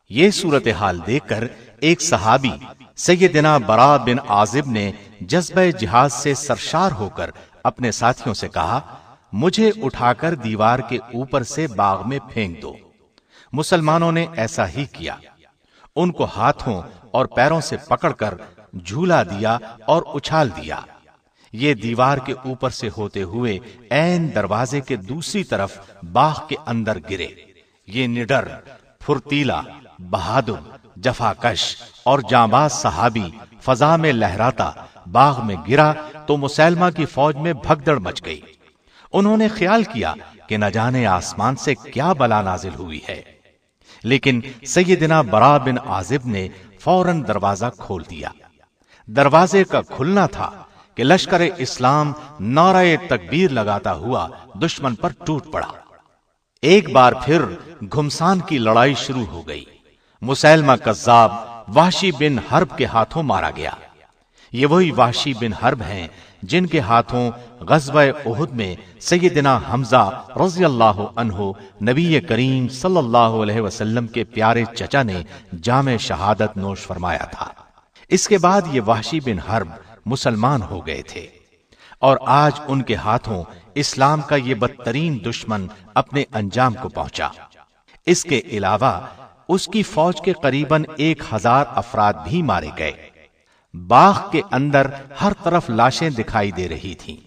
یہ صورتحال دیکھ کر ایک صحابی سیدنا برا بن عازب نے جذبہ جہاد سے سرشار ہو کر اپنے ساتھیوں سے کہا، مجھے اٹھا کر دیوار کے اوپر سے باغ میں پھینک دو۔ مسلمانوں نے ایسا ہی کیا، ان کو ہاتھوں اور پیروں سے پکڑ کر جھولا دیا اور اچھال دیا۔ یہ دیوار کے اوپر سے ہوتے ہوئے عین دروازے کے دوسری طرف باغ کے اندر گرے۔ یہ نڈر، پھرتیلا، بہادر، جفاکش اور جانباز صحابی فضا میں لہراتا باغ میں گرا تو مسیلمہ کی فوج میں بھگدڑ مچ گئی۔ انہوں نے خیال کیا کہ نہ جانے آسمان سے کیا بلا نازل ہوئی ہے، لیکن سیدنا برا بن عازب نے فوراً دروازہ کھول دیا۔ دروازے کا کھلنا تھا کہ لشکر اسلام نعرہ تکبیر لگاتا ہوا دشمن پر ٹوٹ پڑا۔ ایک بار پھر گھمسان کی لڑائی شروع ہو گئی۔ مسیلمہ کذاب وحشی بن حرب کے ہاتھوں مارا گیا۔ یہ وہی وحشی بن حرب ہیں جن کے ہاتھوں غزوہ احد میں سیدنا حمزہ رضی اللہ عنہ نبی کریم صلی اللہ علیہ وسلم کے پیارے چچا نے جام شہادت نوش فرمایا تھا۔ اس کے بعد یہ وحشی بن حرب مسلمان ہو گئے تھے، اور آج ان کے ہاتھوں اسلام کا یہ بدترین دشمن اپنے انجام کو پہنچا۔ اس کے علاوہ اس کی فوج کے قریباً 1000 افراد بھی مارے گئے۔ باغ کے اندر ہر طرف لاشیں دکھائی دے رہی تھیں۔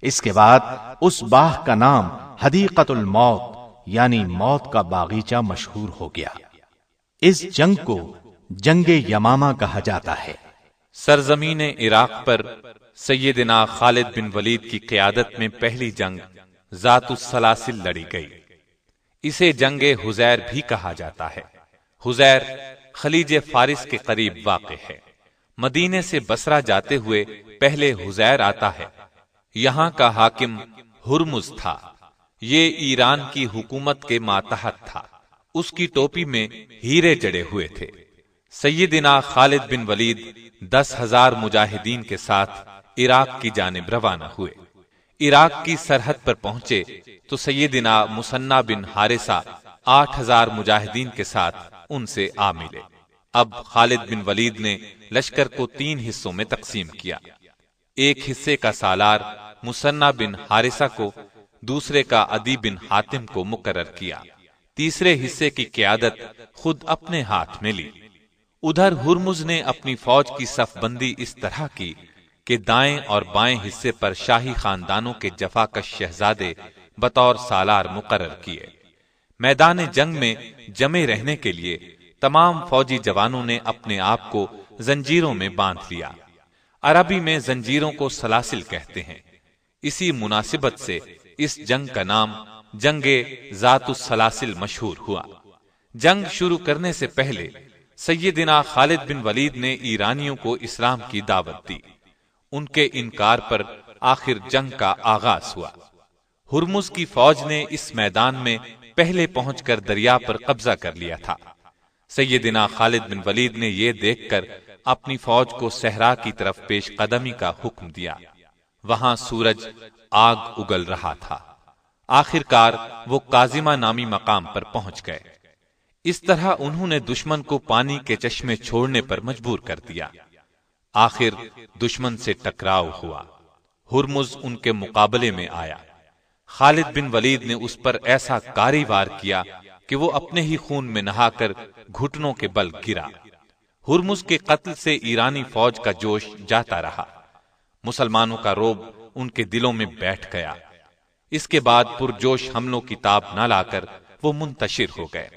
اس کے بعد اس باغ کا نام حدیقۃ الموت یعنی موت کا باغیچہ مشہور ہو گیا۔ اس جنگ کو جنگ یمامہ کہا جاتا ہے۔ سرزمین عراق پر سیدنا خالد بن ولید کی قیادت میں پہلی جنگ ذات السلاسل لڑی گئی۔ اسے جنگ حزیر بھی کہا جاتا ہے۔ حزیر خلیج فارس کے قریب واقع ہے۔ مدینے سے بصرہ جاتے ہوئے پہلے حزیر آتا ہے۔ یہاں کا حاکم ہرمز تھا۔ یہ ایران کی حکومت کے ماتحت تھا۔ اس کی ٹوپی میں ہیرے جڑے ہوئے تھے۔ سیدنا خالد بن ولید 10,000 مجاہدین کے ساتھ عراق کی جانب روانہ ہوئے۔ عراق کی سرحد پر پہنچے تو سیدنا مثنی بن حارثہ 8,000 مجاہدین کے ساتھ ان سے آ ملے۔ اب خالد بن ولید نے لشکر کو 3 حصوں میں تقسیم کیا۔ ایک حصے کا سالار مثنی بن حارثہ کو، دوسرے کا عدی بن حاتم کو مقرر کیا، تیسرے حصے کی قیادت خود اپنے ہاتھ میں لی۔ ادھر ہرمز نے اپنی فوج کی صف بندی اس طرح کی کہ دائیں اور بائیں حصے پر شاہی خاندانوں کے جفاکش شہزادے بطور سالار مقرر کیے۔ میدان جنگ میں جمے رہنے کے لیے تمام فوجی جوانوں نے اپنے آپ کو زنجیروں میں باندھ لیا۔ عربی میں زنجیروں کو سلاسل کہتے ہیں۔ اسی مناسبت سے اس جنگ کا نام جنگ ذات السلاسل مشہور ہوا۔ جنگ شروع کرنے سے پہلے سیدنا خالد بن ولید نے ایرانیوں کو اسلام کی دعوت دی۔ ان کے انکار پر آخر جنگ کا آغاز ہوا۔ ہرمز کی فوج نے اس میدان میں پہلے پہنچ کر دریا پر قبضہ کر لیا تھا۔ سیدنا خالد بن ولید نے یہ دیکھ کر اپنی فوج کو صحرا کی طرف پیش قدمی کا حکم دیا۔ وہاں سورج آگ اگل رہا تھا۔ آخر کار وہ کاظمہ نامی مقام پر پہنچ گئے۔ اس طرح انہوں نے دشمن کو پانی کے چشمے چھوڑنے پر مجبور کر دیا۔ آخر دشمن سے ٹکراؤ ہوا۔ ہرمز ان کے مقابلے میں آیا۔ خالد بن ولید نے اس پر ایسا کاری وار کیا کہ وہ اپنے ہی خون میں نہا کر گھٹنوں کے بل گرا۔ ہرمز کے قتل سے ایرانی فوج کا جوش جاتا رہا۔ مسلمانوں کا رعب ان کے دلوں میں بیٹھ گیا۔ اس کے بعد پرجوش حملوں کی تاب نہ لا کر وہ منتشر ہو گئے۔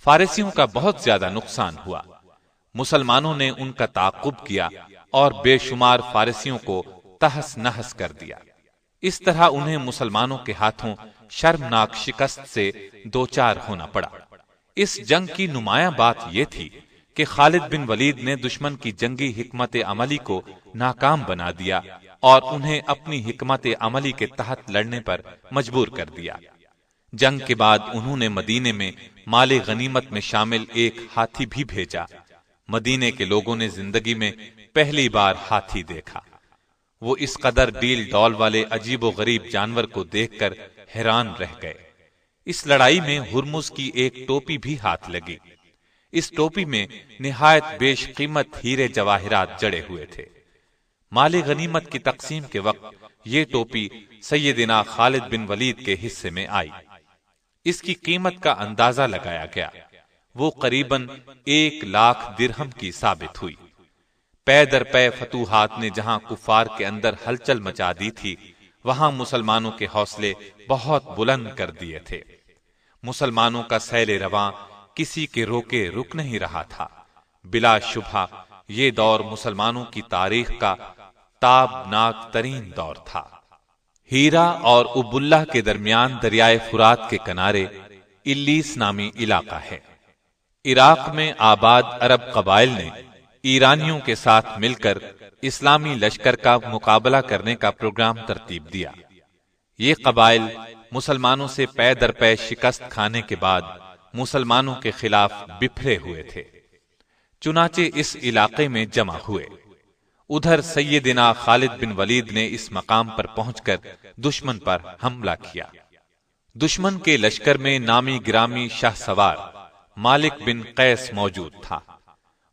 فارسیوں کا بہت زیادہ نقصان ہوا۔ مسلمانوں نے ان کا تعاقب کیا اور بے شمار فارسیوں کو تہس نہس کر دیا۔ اس طرح انہیں مسلمانوں کے ہاتھوں شرمناک شکست سے دوچار ہونا پڑا۔ اس جنگ کی نمایاں بات یہ تھی کہ خالد بن ولید نے دشمن کی جنگی حکمت عملی کو ناکام بنا دیا اور انہیں اپنی حکمت عملی کے تحت لڑنے پر مجبور کر دیا۔ جنگ کے بعد انہوں نے مدینے میں مال غنیمت میں شامل ایک ہاتھی بھی بھیجا۔ مدینے کے لوگوں نے زندگی میں پہلی بار ہاتھی دیکھا۔ وہ اس قدر ڈیل ڈول والے عجیب و غریب جانور کو دیکھ کر حیران رہ گئے۔ اس لڑائی میں ہرمز کی ایک ٹوپی بھی ہاتھ لگی۔ اس ٹوپی میں نہایت بیش قیمت ہیرے جواہرات جڑے ہوئے تھے۔ مال غنیمت کی تقسیم کے وقت یہ ٹوپی سیدنا خالد بن ولید کے حصے میں آئی۔ اس کی قیمت کا اندازہ لگایا گیا، وہ قریباً 1,00,000 درہم کی ثابت ہوئی۔ پے در پے فتوحات نے جہاں کفار کے اندر ہلچل مچا دی تھی، وہاں مسلمانوں کے حوصلے بہت بلند کر دیے تھے۔ مسلمانوں کا سیل رواں کسی کے روکے رک نہیں رہا تھا۔ بلا شبہ یہ دور مسلمانوں کی تاریخ کا تابناک ترین دور تھا۔ ہیرا اور اب اللہ کے درمیان دریائے فرات کے کنارے الیس نامی علاقہ ہے۔ عراق میں آباد عرب قبائل نے ایرانیوں کے ساتھ مل کر اسلامی لشکر کا مقابلہ کرنے کا پروگرام ترتیب دیا۔ یہ قبائل مسلمانوں سے پے در پے شکست کھانے کے بعد مسلمانوں کے خلاف بکھرے ہوئے تھے، چنانچہ اس علاقے میں جمع ہوئے۔ ادھر سیدنا خالد بن ولید نے اس مقام پر پہنچ کر دشمن پر حملہ کیا۔ دشمن کے لشکر میں نامی گرامی شاہ سوار مالک بن قیس موجود تھا۔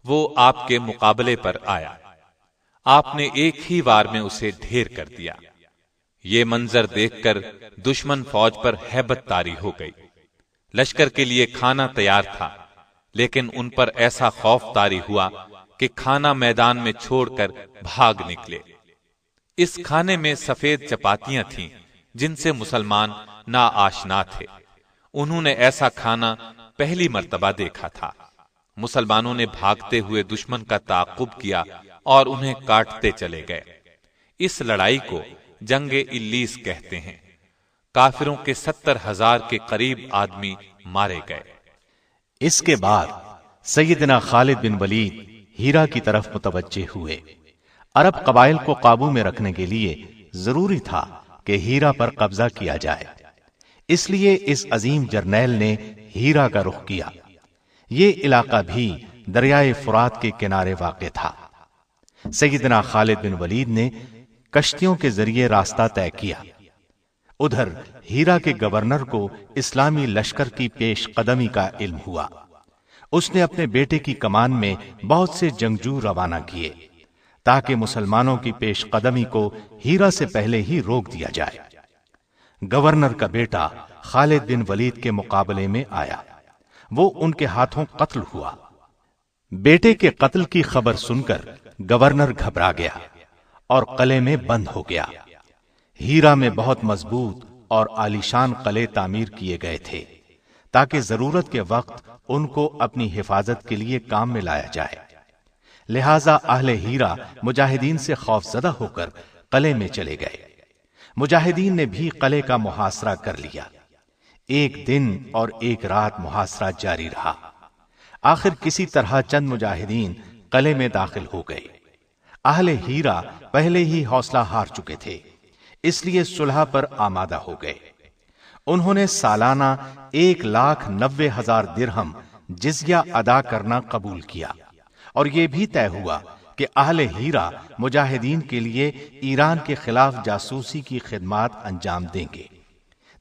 وہ آپ کے مقابلے پر آیا، آپ نے ایک ہی وار میں اسے ڈھیر کر دیا۔ یہ منظر دیکھ کر دشمن فوج پر ہیبت طاری ہو گئی۔ لشکر کے لیے کھانا تیار تھا، لیکن ان پر ایسا خوف طاری ہوا کہ کھانا میدان میں چھوڑ کر بھاگ نکلے۔ اس کھانے میں سفید چپاتیاں تھیں جن سے مسلمان ناآشنا تھے۔ انہوں نے ایسا کھانا پہلی مرتبہ دیکھا تھا۔ مسلمانوں نے بھاگتے ہوئے دشمن کا تعاقب کیا اور انہیں کاٹتے چلے گئے۔ اس لڑائی کو جنگ الیس کہتے ہیں۔ کافروں کے 70,000 کے قریب آدمی مارے گئے۔ اس کے بعد سیدنا خالد بن ولید ہیرا کی طرف متوجہ ہوئے۔ عرب قبائل کو قابو میں رکھنے کے لیے ضروری تھا کہ ہیرا پر قبضہ کیا جائے، اس لیے اس عظیم جرنیل نے ہیرا کا رخ کیا۔ یہ علاقہ بھی دریائے فرات کے کنارے واقع تھا۔ سیدنا خالد بن ولید نے کشتیوں کے ذریعے راستہ طے کیا۔ ادھر ہیرا کے گورنر کو اسلامی لشکر کی پیش قدمی کا علم ہوا۔ اس نے اپنے بیٹے کی کمان میں بہت سے جنگجو روانہ کیے تاکہ مسلمانوں کی پیش قدمی کو ہیرا سے پہلے ہی روک دیا جائے۔ گورنر کا بیٹا خالد بن ولید کے مقابلے میں آیا، وہ ان کے ہاتھوں قتل ہوا۔ بیٹے کے قتل کی خبر سن کر گورنر گھبرا گیا اور قلعے میں بند ہو گیا۔ ہیرا میں بہت مضبوط اور عالیشان قلعے تعمیر کیے گئے تھے تاکہ ضرورت کے وقت ان کو اپنی حفاظت کے لیے کام میں لایا جائے۔ لہذا اہل ہیرا مجاہدین سے خوف زدہ ہو کر قلعے میں چلے گئے۔ مجاہدین نے بھی قلعے کا محاصرہ کر لیا۔ ایک دن اور ایک رات محاصرہ جاری رہا۔ آخر کسی طرح چند مجاہدین قلعے میں داخل ہو گئے۔ اہل ہیرا پہلے ہی حوصلہ ہار چکے تھے، اس لیے صلح پر آمادہ ہو گئے۔ انہوں نے سالانہ 1,90,000 درہم جزیہ ادا کرنا قبول کیا، اور یہ بھی طے ہوا کہ اہل ہیرا مجاہدین کے لیے ایران کے خلاف جاسوسی کی خدمات انجام دیں گے۔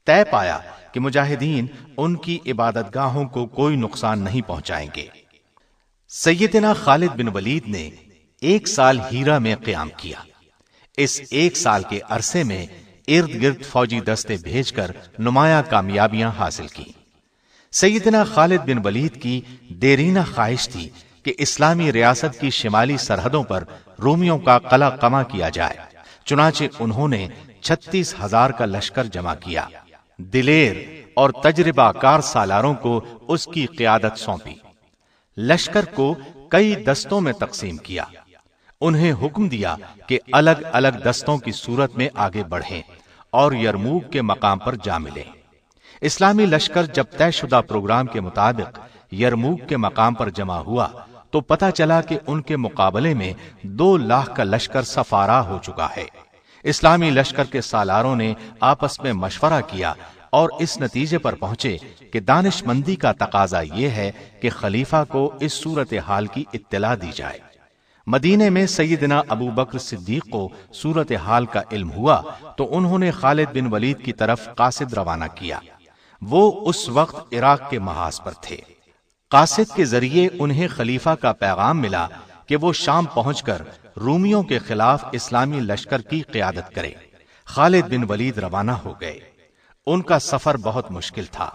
طے پایا کہ مجاہدین ان کی عبادت گاہوں کو کوئی نقصان نہیں پہنچائیں گے۔ سیدنا خالد بن ولید نے 1 سال ہیرا میں قیام کیا۔ اس 1 سال کے عرصے میں ارد گرد فوجی دستے بھیج کر نمایاں کامیابیاں حاصل کی۔ سیدنا خالد بن ولید کی دیرینہ خواہش تھی کہ اسلامی ریاست کی شمالی سرحدوں پر رومیوں کا قلع قمع کیا جائے، چنانچہ انہوں نے 36,000 کا لشکر جمع کیا۔ دلیر اور تجربہ کار سالاروں کو اس کی قیادت سونپی۔ لشکر کو کئی دستوں میں تقسیم کیا۔ انہیں حکم دیا کہ الگ الگ دستوں کی صورت میں آگے بڑھیں اور یرموک کے مقام پر جا ملیں۔ اسلامی لشکر جب طے شدہ پروگرام کے مطابق یرموک کے مقام پر جمع ہوا تو پتہ چلا کہ ان کے مقابلے میں 2 لاکھ کا لشکر سفارا ہو چکا ہے۔ اسلامی لشکر کے سالاروں نے آپس میں مشورہ کیا اور اس نتیجے پر پہنچے کہ دانش مندی کا تقاضا یہ ہے کہ خلیفہ کو اس صورتحال کی اطلاع دی جائے۔ مدینے میں سیدنا ابو بکر صدیق کو صورتحال کا علم ہوا تو انہوں نے خالد بن ولید کی طرف قاصد روانہ کیا۔ وہ اس وقت عراق کے محاذ پر تھے۔ قاصد کے ذریعے انہیں خلیفہ کا پیغام ملا کہ وہ شام پہنچ کر رومیوں کے خلاف اسلامی لشکر کی قیادت کرے۔ خالد بن ولید روانہ ہو گئے۔ ان کا سفر بہت مشکل تھا۔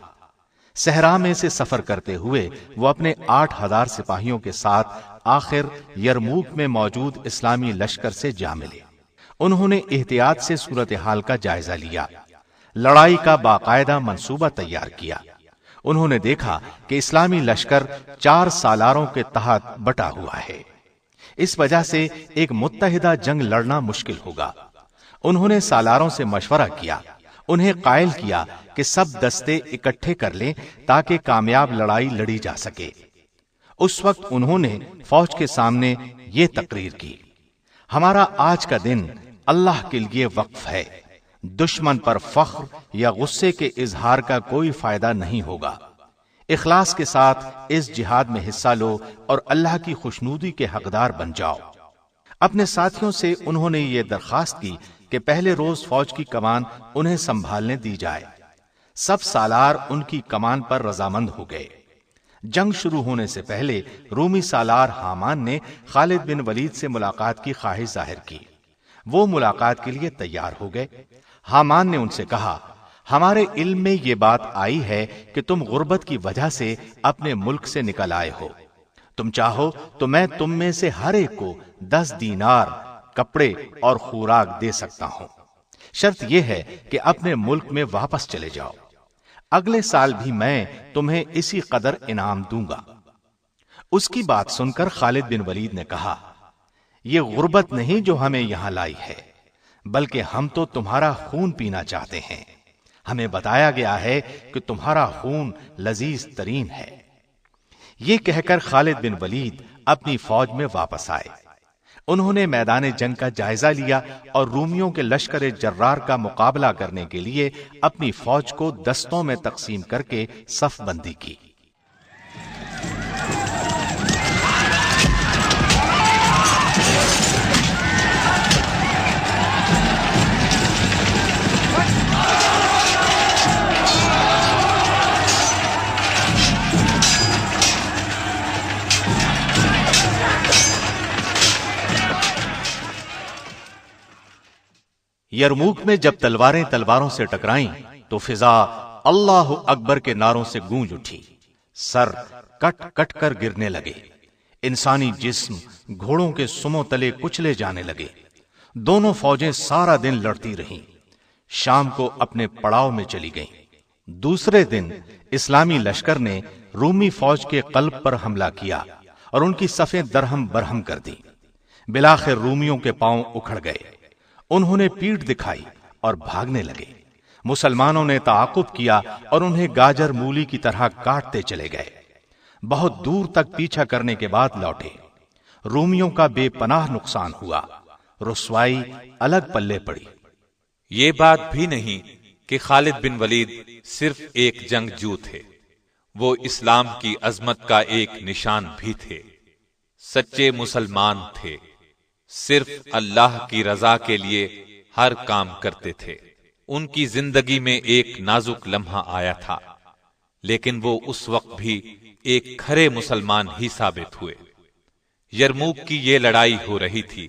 صحرا میں سے سفر کرتے ہوئے وہ اپنے 8000 سپاہیوں کے ساتھ آخر یرموک میں موجود اسلامی لشکر سے جا ملے۔ انہوں نے احتیاط سے صورتحال کا جائزہ لیا، لڑائی کا باقاعدہ منصوبہ تیار کیا۔ انہوں نے دیکھا کہ اسلامی لشکر 4 سالاروں کے تحت بٹا ہوا ہے، اس وجہ سے ایک متحدہ جنگ لڑنا مشکل ہوگا۔ انہوں نے سالاروں سے مشورہ کیا، انہیں قائل کیا کہ سب دستے اکٹھے کر لیں تاکہ کامیاب لڑائی لڑی جا سکے۔ اس وقت انہوں نے فوج کے سامنے یہ تقریر کی: ہمارا آج کا دن اللہ کے لیے وقف ہے، دشمن پر فخر یا غصے کے اظہار کا کوئی فائدہ نہیں ہوگا۔ اخلاص کے ساتھ اس جہاد میں حصہ لو اور اللہ کی خوشنودی کے حقدار بن جاؤ۔ اپنے ساتھیوں سے انہوں نے یہ درخواست کی کہ پہلے روز فوج کی کمان انہیں سنبھالنے دی جائے۔ سب سالار ان کی کمان پر رضامند ہو گئے۔ جنگ شروع ہونے سے پہلے رومی سالار حامان نے خالد بن ولید سے ملاقات کی خواہش ظاہر کی۔ وہ ملاقات کے لیے تیار ہو گئے۔ حامان نے ان سے کہا: ہمارے علم میں یہ بات آئی ہے کہ تم غربت کی وجہ سے اپنے ملک سے نکل آئے ہو۔ تم چاہو تو میں تم میں سے ہر ایک کو 10 دینار کپڑے اور خوراک دے سکتا ہوں، شرط یہ ہے کہ اپنے ملک میں واپس چلے جاؤ۔ اگلے سال بھی میں تمہیں اسی قدر انعام دوں گا۔ اس کی بات سن کر خالد بن ولید نے کہا: یہ غربت نہیں جو ہمیں یہاں لائی ہے، بلکہ ہم تو تمہارا خون پینا چاہتے ہیں۔ ہمیں بتایا گیا ہے کہ تمہارا خون لذیذ ترین ہے۔ یہ کہہ کر خالد بن ولید اپنی فوج میں واپس آئے۔ انہوں نے میدان جنگ کا جائزہ لیا اور رومیوں کے لشکر جرار کا مقابلہ کرنے کے لیے اپنی فوج کو دستوں میں تقسیم کر کے صف بندی کی۔ یرموک میں جب تلواریں تلواروں سے ٹکرائیں تو فضا اللہ اکبر کے نعروں سے گونج اٹھی، سر کٹ کٹ کر گرنے لگے، انسانی جسم گھوڑوں کے سموں تلے کچلے جانے لگے۔ دونوں فوجیں سارا دن لڑتی رہیں، شام کو اپنے پڑاؤ میں چلی گئیں۔ دوسرے دن اسلامی لشکر نے رومی فوج کے قلب پر حملہ کیا اور ان کی صفیں درہم برہم کر دیں۔ بلاخر رومیوں کے پاؤں اکھڑ گئے، انہوں نے پیٹھ دکھائی اور بھاگنے لگے۔ مسلمانوں نے تعاقب کیا اور انہیں گاجر مولی کی طرح کاٹتے چلے گئے۔ بہت دور تک پیچھا کرنے کے بعد لوٹے۔ رومیوں کا بے پناہ نقصان ہوا، رسوائی الگ پلے پڑی۔ یہ بات بھی نہیں کہ خالد بن ولید صرف ایک جنگجو تھے، وہ اسلام کی عظمت کا ایک نشان بھی تھے۔ سچے مسلمان تھے، صرف اللہ کی رضا کے لیے ہر کام کرتے تھے۔ ان کی زندگی میں ایک نازک لمحہ آیا تھا، لیکن وہ اس وقت بھی ایک کھرے مسلمان ہی ثابت ہوئے۔ یرموک کی یہ لڑائی ہو رہی تھی،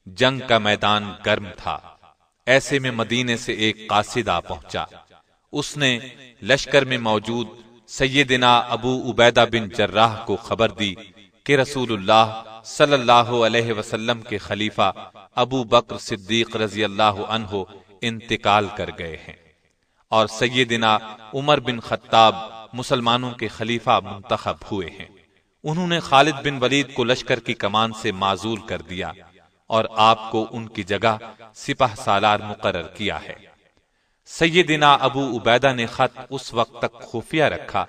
جنگ کا میدان گرم تھا۔ ایسے میں مدینے سے ایک قاصد آ پہنچا۔ اس نے لشکر میں موجود سیدنا ابو عبیدہ بن جراح کو خبر دی کہ رسول اللہ صلی اللہ علیہ وسلم کے خلیفہ ابو بکر صدیق رضی اللہ عنہ انتقال کر گئے ہیں اور سیدنا عمر بن خطاب مسلمانوں کے خلیفہ منتخب ہوئے ہیں۔ انہوں نے خالد بن ولید کو لشکر کی کمان سے معزول کر دیا اور آپ کو ان کی جگہ سپہ سالار مقرر کیا ہے۔ سیدنا ابو عبیدہ نے خط اس وقت تک خفیہ رکھا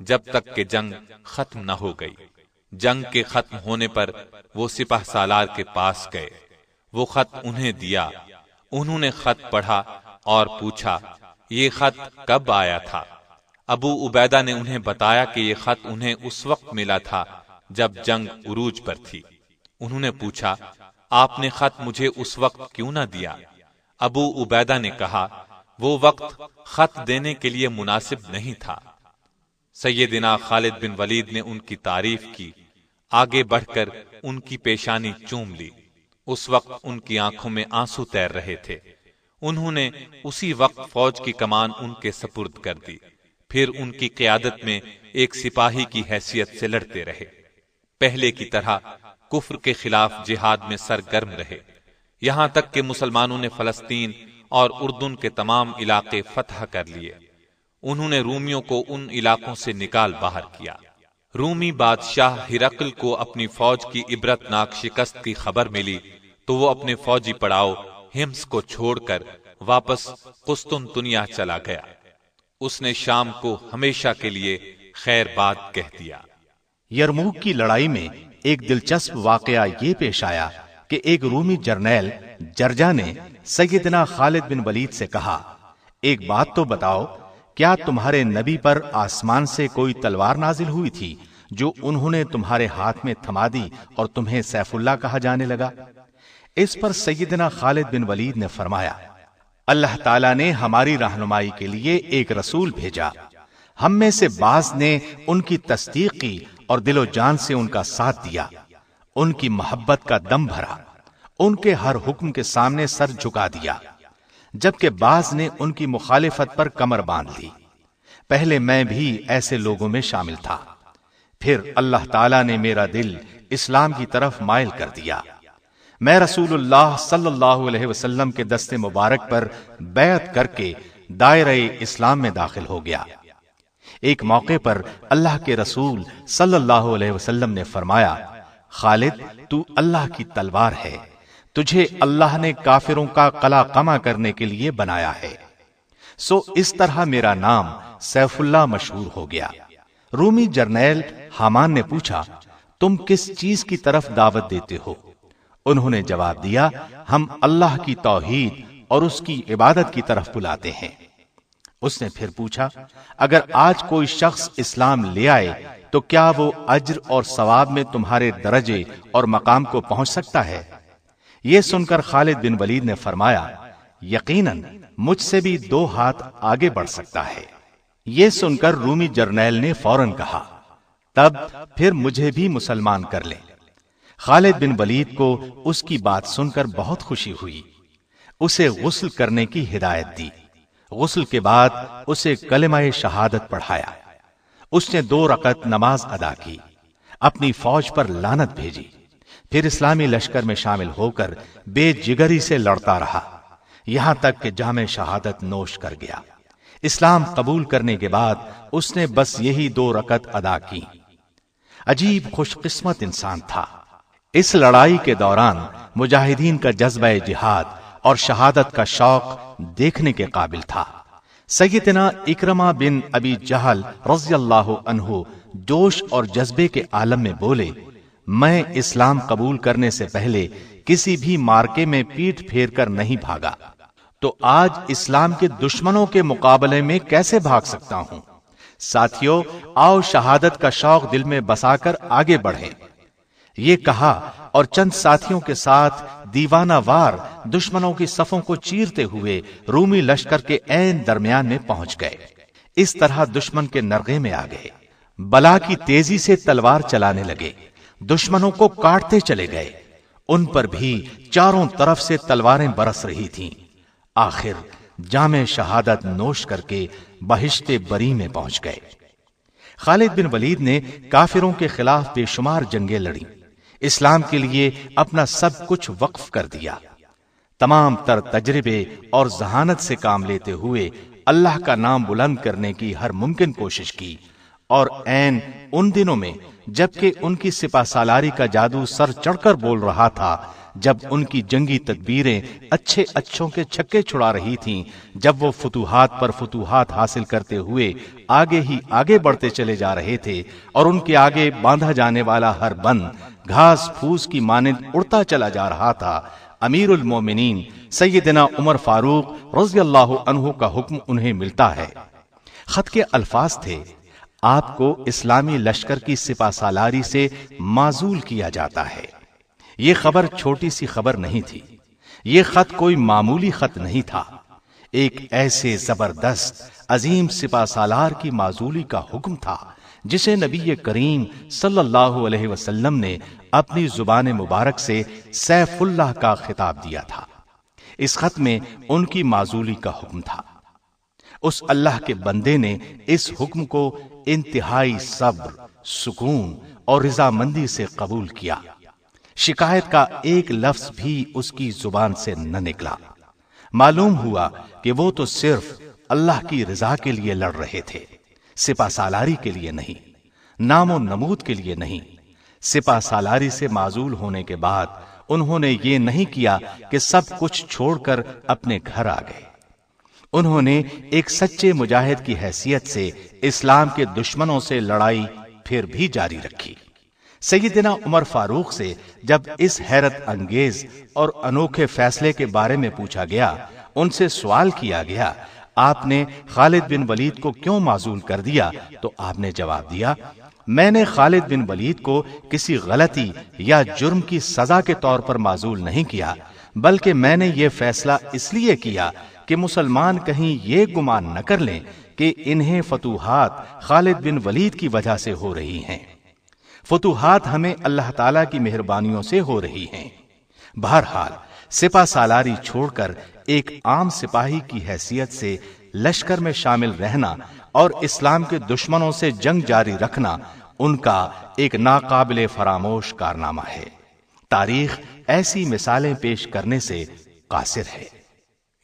جب تک کہ جنگ ختم نہ ہو گئی۔ جنگ کے ختم ہونے پر وہ سپہ سالار کے پاس گئے، وہ خط انہیں دیا۔ انہوں نے خط پڑھا اور پوچھا یہ خط کب آیا تھا؟ ابو عبیدہ نے انہیں بتایا کہ یہ خط انہیں اس وقت ملا تھا جب جنگ عروج پر تھی۔ انہوں نے پوچھا آپ نے خط مجھے اس وقت کیوں نہ دیا؟ ابو عبیدہ نے کہا وہ وقت خط دینے کے لیے مناسب نہیں تھا۔ سیدنا خالد بن ولید نے ان کی تعریف کی، آگے بڑھ کر ان کی پیشانی چوم لی۔ اس وقت ان کی آنکھوں میں آنسو تیر رہے تھے۔ انہوں نے اسی وقت فوج کی کمان ان کے سپرد کر دی، پھر ان کی قیادت میں ایک سپاہی کی حیثیت سے لڑتے رہے۔ پہلے کی طرح کفر کے خلاف جہاد میں سرگرم رہے، یہاں تک کہ مسلمانوں نے فلسطین اور اردن کے تمام علاقے فتح کر لیے۔ انہوں نے رومیوں کو ان علاقوں سے نکال باہر کیا۔ رومی بادشاہ ہرقل کو اپنی فوج کی عبرتناک شکست کی خبر ملی تو وہ اپنے فوجی پڑاؤ ہمس کو چھوڑ کر واپس قسطنطنیہ چلا گیا۔ اس نے شام کو ہمیشہ کے لیے خیر باد کہہ دیا۔ یرموک کی لڑائی میں ایک دلچسپ واقعہ یہ پیش آیا کہ ایک رومی جرنیل جرجا نے سیدنا خالد بن ولید سے کہا، ایک بات تو بتاؤ، کیا تمہارے نبی پر آسمان سے کوئی تلوار نازل ہوئی تھی جو انہوں نے تمہارے ہاتھ میں تھما دی اور تمہیں سیف اللہ کہا جانے لگا؟ اس پر سیدنا خالد بن ولید نے فرمایا، اللہ تعالیٰ نے ہماری رہنمائی کے لیے ایک رسول بھیجا، ہم میں سے بعض نے ان کی تصدیق کی اور دل و جان سے ان کا ساتھ دیا، ان کی محبت کا دم بھرا، ان کے ہر حکم کے سامنے سر جھکا دیا، جبکہ بعض نے ان کی مخالفت پر کمر باندھ لی۔ پہلے میں بھی ایسے لوگوں میں شامل تھا، پھر اللہ تعالیٰ نے میرا دل اسلام کی طرف مائل کر دیا، میں رسول اللہ صلی اللہ علیہ وسلم کے دست مبارک پر بیعت کر کے دائرہ اسلام میں داخل ہو گیا۔ ایک موقع پر اللہ کے رسول صلی اللہ علیہ وسلم نے فرمایا، خالد تو اللہ کی تلوار ہے، تجھے اللہ نے کافروں کا قلع قمع کرنے کے لیے بنایا ہے۔ سو اس طرح میرا نام سیف اللہ مشہور ہو گیا۔ رومی جرنیل حامان نے پوچھا، تم کس چیز کی طرف دعوت دیتے ہو؟ انہوں نے جواب دیا، ہم اللہ کی توحید اور اس کی عبادت کی طرف بلاتے ہیں۔ اس نے پھر پوچھا، اگر آج کوئی شخص اسلام لے آئے تو کیا وہ اجر اور ثواب میں تمہارے درجے اور مقام کو پہنچ سکتا ہے؟ یہ سن کر خالد بن ولید نے فرمایا، یقیناً مجھ سے بھی 2 ہاتھ آگے بڑھ سکتا ہے۔ یہ سن کر رومی جرنیل نے فوراً کہا، تب پھر مجھے بھی مسلمان کر لیں۔ خالد بن ولید کو اس کی بات سن کر بہت خوشی ہوئی، اسے غسل کرنے کی ہدایت دی۔ غسل کے بعد اسے کلمہ شہادت پڑھایا۔ اس نے 2 رکعت نماز ادا کی، اپنی فوج پر لعنت بھیجی، پھر اسلامی لشکر میں شامل ہو کر بے جگری سے لڑتا رہا، یہاں تک کہ جام شہادت نوش کر گیا۔ اسلام قبول کرنے کے بعد اس نے بس یہی 2 رکعت ادا کی۔ عجیب خوش قسمت انسان تھا۔ اس لڑائی کے دوران مجاہدین کا جذبہ جہاد اور شہادت کا شوق دیکھنے کے قابل تھا۔ سیدنا اکرمہ بن ابی جہل رضی اللہ عنہ جوش اور جذبے کے عالم میں بولے، میں اسلام قبول کرنے سے پہلے کسی بھی مارکے میں پیٹھ پھیر کر نہیں بھاگا، تو آج اسلام کے دشمنوں کے مقابلے میں کیسے بھاگ سکتا ہوں؟ ساتھیو، آؤ شہادت کا شوق دل میں بسا کر آگے بڑھیں۔ یہ کہا اور چند ساتھیوں کے ساتھ دیوانہ وار دشمنوں کی صفوں کو چیرتے ہوئے رومی لشکر کے عین درمیان میں پہنچ گئے۔ اس طرح دشمن کے نرغے میں آ گئے، بلا کی تیزی سے تلوار چلانے لگے، دشمنوں کو کاٹتے چلے گئے، ان پر بھی چاروں طرف سے تلواریں برس رہی تھیں۔ آخر جام شہادت نوش کر کے بہشت بری میں پہنچ گئے۔ خالد بن ولید نے کافروں کے خلاف بے شمار جنگیں لڑیں، اسلام کے لیے اپنا سب کچھ وقف کر دیا۔ تمام تر تجربے اور ذہانت سے کام لیتے ہوئے اللہ کا نام بلند کرنے کی ہر ممکن کوشش کی، اور عین ان دنوں میں جبکہ ان کی سپہ سالاری کا جادو سر چڑھ کر بول رہا تھا، جب ان کی جنگی تدبیریں اچھے اچھوں کے چھکے چھڑا رہی تھیں، جب وہ فتوحات پر فتوحات حاصل کرتے ہوئے آگے ہی آگے بڑھتے چلے جا رہے تھے، اور ان کے آگے باندھا جانے والا ہر بند گھاس پھوس کی مانند اڑتا چلا جا رہا تھا، امیر المومنین سیدنا عمر فاروق رضی اللہ عنہ کا حکم انہیں ملتا ہے۔ خط کے الفاظ تھے، آپ کو اسلامی لشکر کی سپہ سالاری سے معزول کیا جاتا ہے۔ یہ خبر چھوٹی سی خبر نہیں تھی، یہ خط کوئی معمولی خط نہیں تھا۔ ایک ایسے زبردست عظیم سپہ سالار کی معزولی کا حکم تھا جسے نبی کریم صلی اللہ علیہ وسلم نے اپنی زبان مبارک سے سیف اللہ کا خطاب دیا تھا۔ اس خط میں ان کی معزولی کا حکم تھا۔ اس اللہ کے بندے نے اس حکم کو انتہائی صبر، سکون اور رضامندی سے قبول کیا۔ شکایت کا ایک لفظ بھی اس کی زبان سے نہ نکلا۔ معلوم ہوا کہ وہ تو صرف اللہ کی رضا کے لیے لڑ رہے تھے، سپہ سالاری کے لیے نہیں، نام و نمود کے لیے نہیں۔ سپہ سالاری سے معزول ہونے کے بعد انہوں نے یہ نہیں کیا کہ سب کچھ چھوڑ کر اپنے گھر آ گئے۔ انہوں نے ایک سچے مجاہد کی حیثیت سے اسلام کے دشمنوں سے لڑائی پھر بھی جاری رکھی۔ سیدنا عمر فاروق سے جب اس حیرت انگیز اور انوکھے فیصلے کے بارے میں پوچھا گیا، ان سے سوال کیا گیا، آپ نے خالد بن ولید کو کیوں معزول کر دیا؟ تو آپ نے جواب دیا، میں نے خالد بن ولید کو کسی غلطی یا جرم کی سزا کے طور پر معزول نہیں کیا، بلکہ میں نے یہ فیصلہ اس لیے کیا کہ مسلمان کہیں یہ گمان نہ کر لیں کہ انہیں فتوحات خالد بن ولید کی وجہ سے ہو رہی ہیں۔ فتوحات ہمیں اللہ تعالیٰ کی مہربانیوں سے ہو رہی ہیں۔ بہرحال سپہ سالاری چھوڑ کر ایک عام سپاہی کی حیثیت سے لشکر میں شامل رہنا اور اسلام کے دشمنوں سے جنگ جاری رکھنا ان کا ایک ناقابل فراموش کارنامہ ہے۔ تاریخ ایسی مثالیں پیش کرنے سے قاصر ہے۔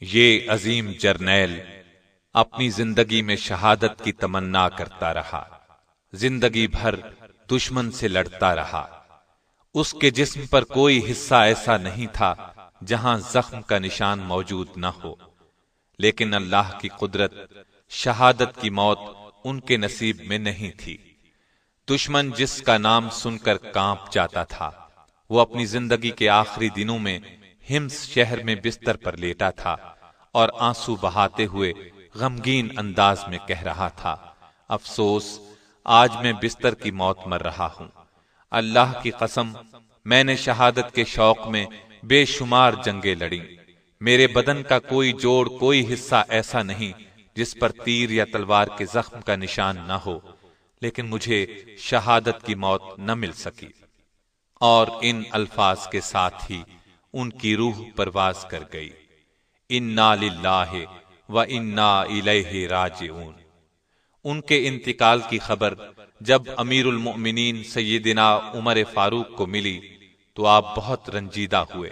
یہ عظیم جرنیل اپنی زندگی میں شہادت کی تمنا کرتا رہا، زندگی بھر دشمن سے لڑتا رہا۔ اس کے جسم پر کوئی حصہ ایسا نہیں تھا جہاں زخم کا نشان موجود نہ ہو، لیکن اللہ کی قدرت، شہادت کی موت ان کے نصیب میں نہیں تھی۔ دشمن جس کا نام سن کر کانپ جاتا تھا، وہ اپنی زندگی کے آخری دنوں میں ہمس شہر میں بستر پر لیٹا تھا اور آنسو بہاتے ہوئے غمگین انداز میں کہہ رہا تھا، افسوس، آج میں بستر کی موت مر رہا ہوں۔ اللہ کی قسم، میں نے شہادت کے شوق میں بے شمار جنگیں لڑیں، میرے بدن کا کوئی جوڑ، کوئی حصہ ایسا نہیں جس پر تیر یا تلوار کے زخم کا نشان نہ ہو، لیکن مجھے شہادت کی موت نہ مل سکی۔ اور ان الفاظ کے ساتھ ہی ان کی روح پرواز کر گئی۔ انا للہ و انا الیہ راجعون۔ ان کے انتقال کی خبر جب امیر المؤمنین سیدنا عمر فاروق کو ملی تو آپ بہت رنجیدہ ہوئے،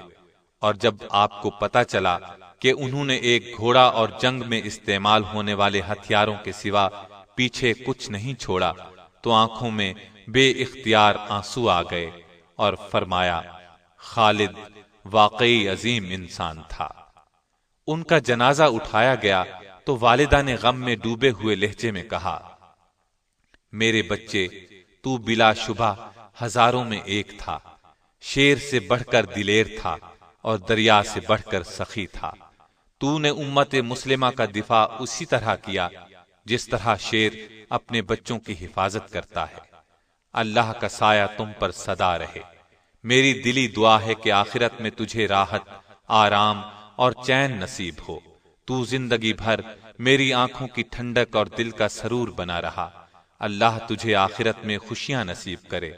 اور جب آپ کو پتہ چلا کہ انہوں نے ایک گھوڑا اور جنگ میں استعمال ہونے والے ہتھیاروں کے سوا پیچھے کچھ نہیں چھوڑا تو آنکھوں میں بے اختیار آنسو آ گئے اور فرمایا، خالد واقعی عظیم انسان تھا۔ ان کا جنازہ اٹھایا گیا تو والدہ نے غم میں ڈوبے ہوئے لہجے میں کہا، میرے بچے، تو بلا شبہ ہزاروں میں ایک تھا، شیر سے بڑھ کر دلیر تھا اور دریا سے بڑھ کر سخی تھا۔ تو نے امت مسلمہ کا دفاع اسی طرح کیا جس طرح شیر اپنے بچوں کی حفاظت کرتا ہے۔ اللہ کا سایہ تم پر سدا رہے۔ میری دلی دعا ہے کہ آخرت میں تجھے راحت، آرام اور چین نصیب ہو۔ تو زندگی بھر میری آنکھوں کی ٹھنڈک اور دل کا سرور بنا رہا۔ اللہ تجھے آخرت میں خوشیاں نصیب کرے۔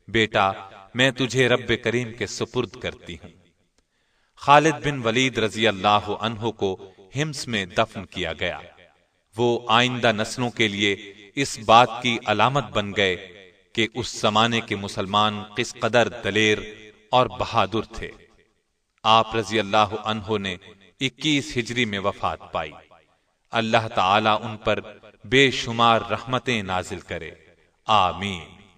بیٹا، میں تجھے رب کریم کے سپرد کرتی ہوں۔ خالد بن ولید رضی اللہ عنہ کو ہمس میں دفن کیا گیا۔ وہ آئندہ نسلوں کے لیے اس بات کی علامت بن گئے کہ اس زمانے کے مسلمان کس قدر دلیر اور بہادر تھے۔ آپ رضی اللہ عنہ نے 21 ہجری میں وفات پائی۔ اللہ تعالیٰ ان پر بے شمار رحمتیں نازل کرے، آمین۔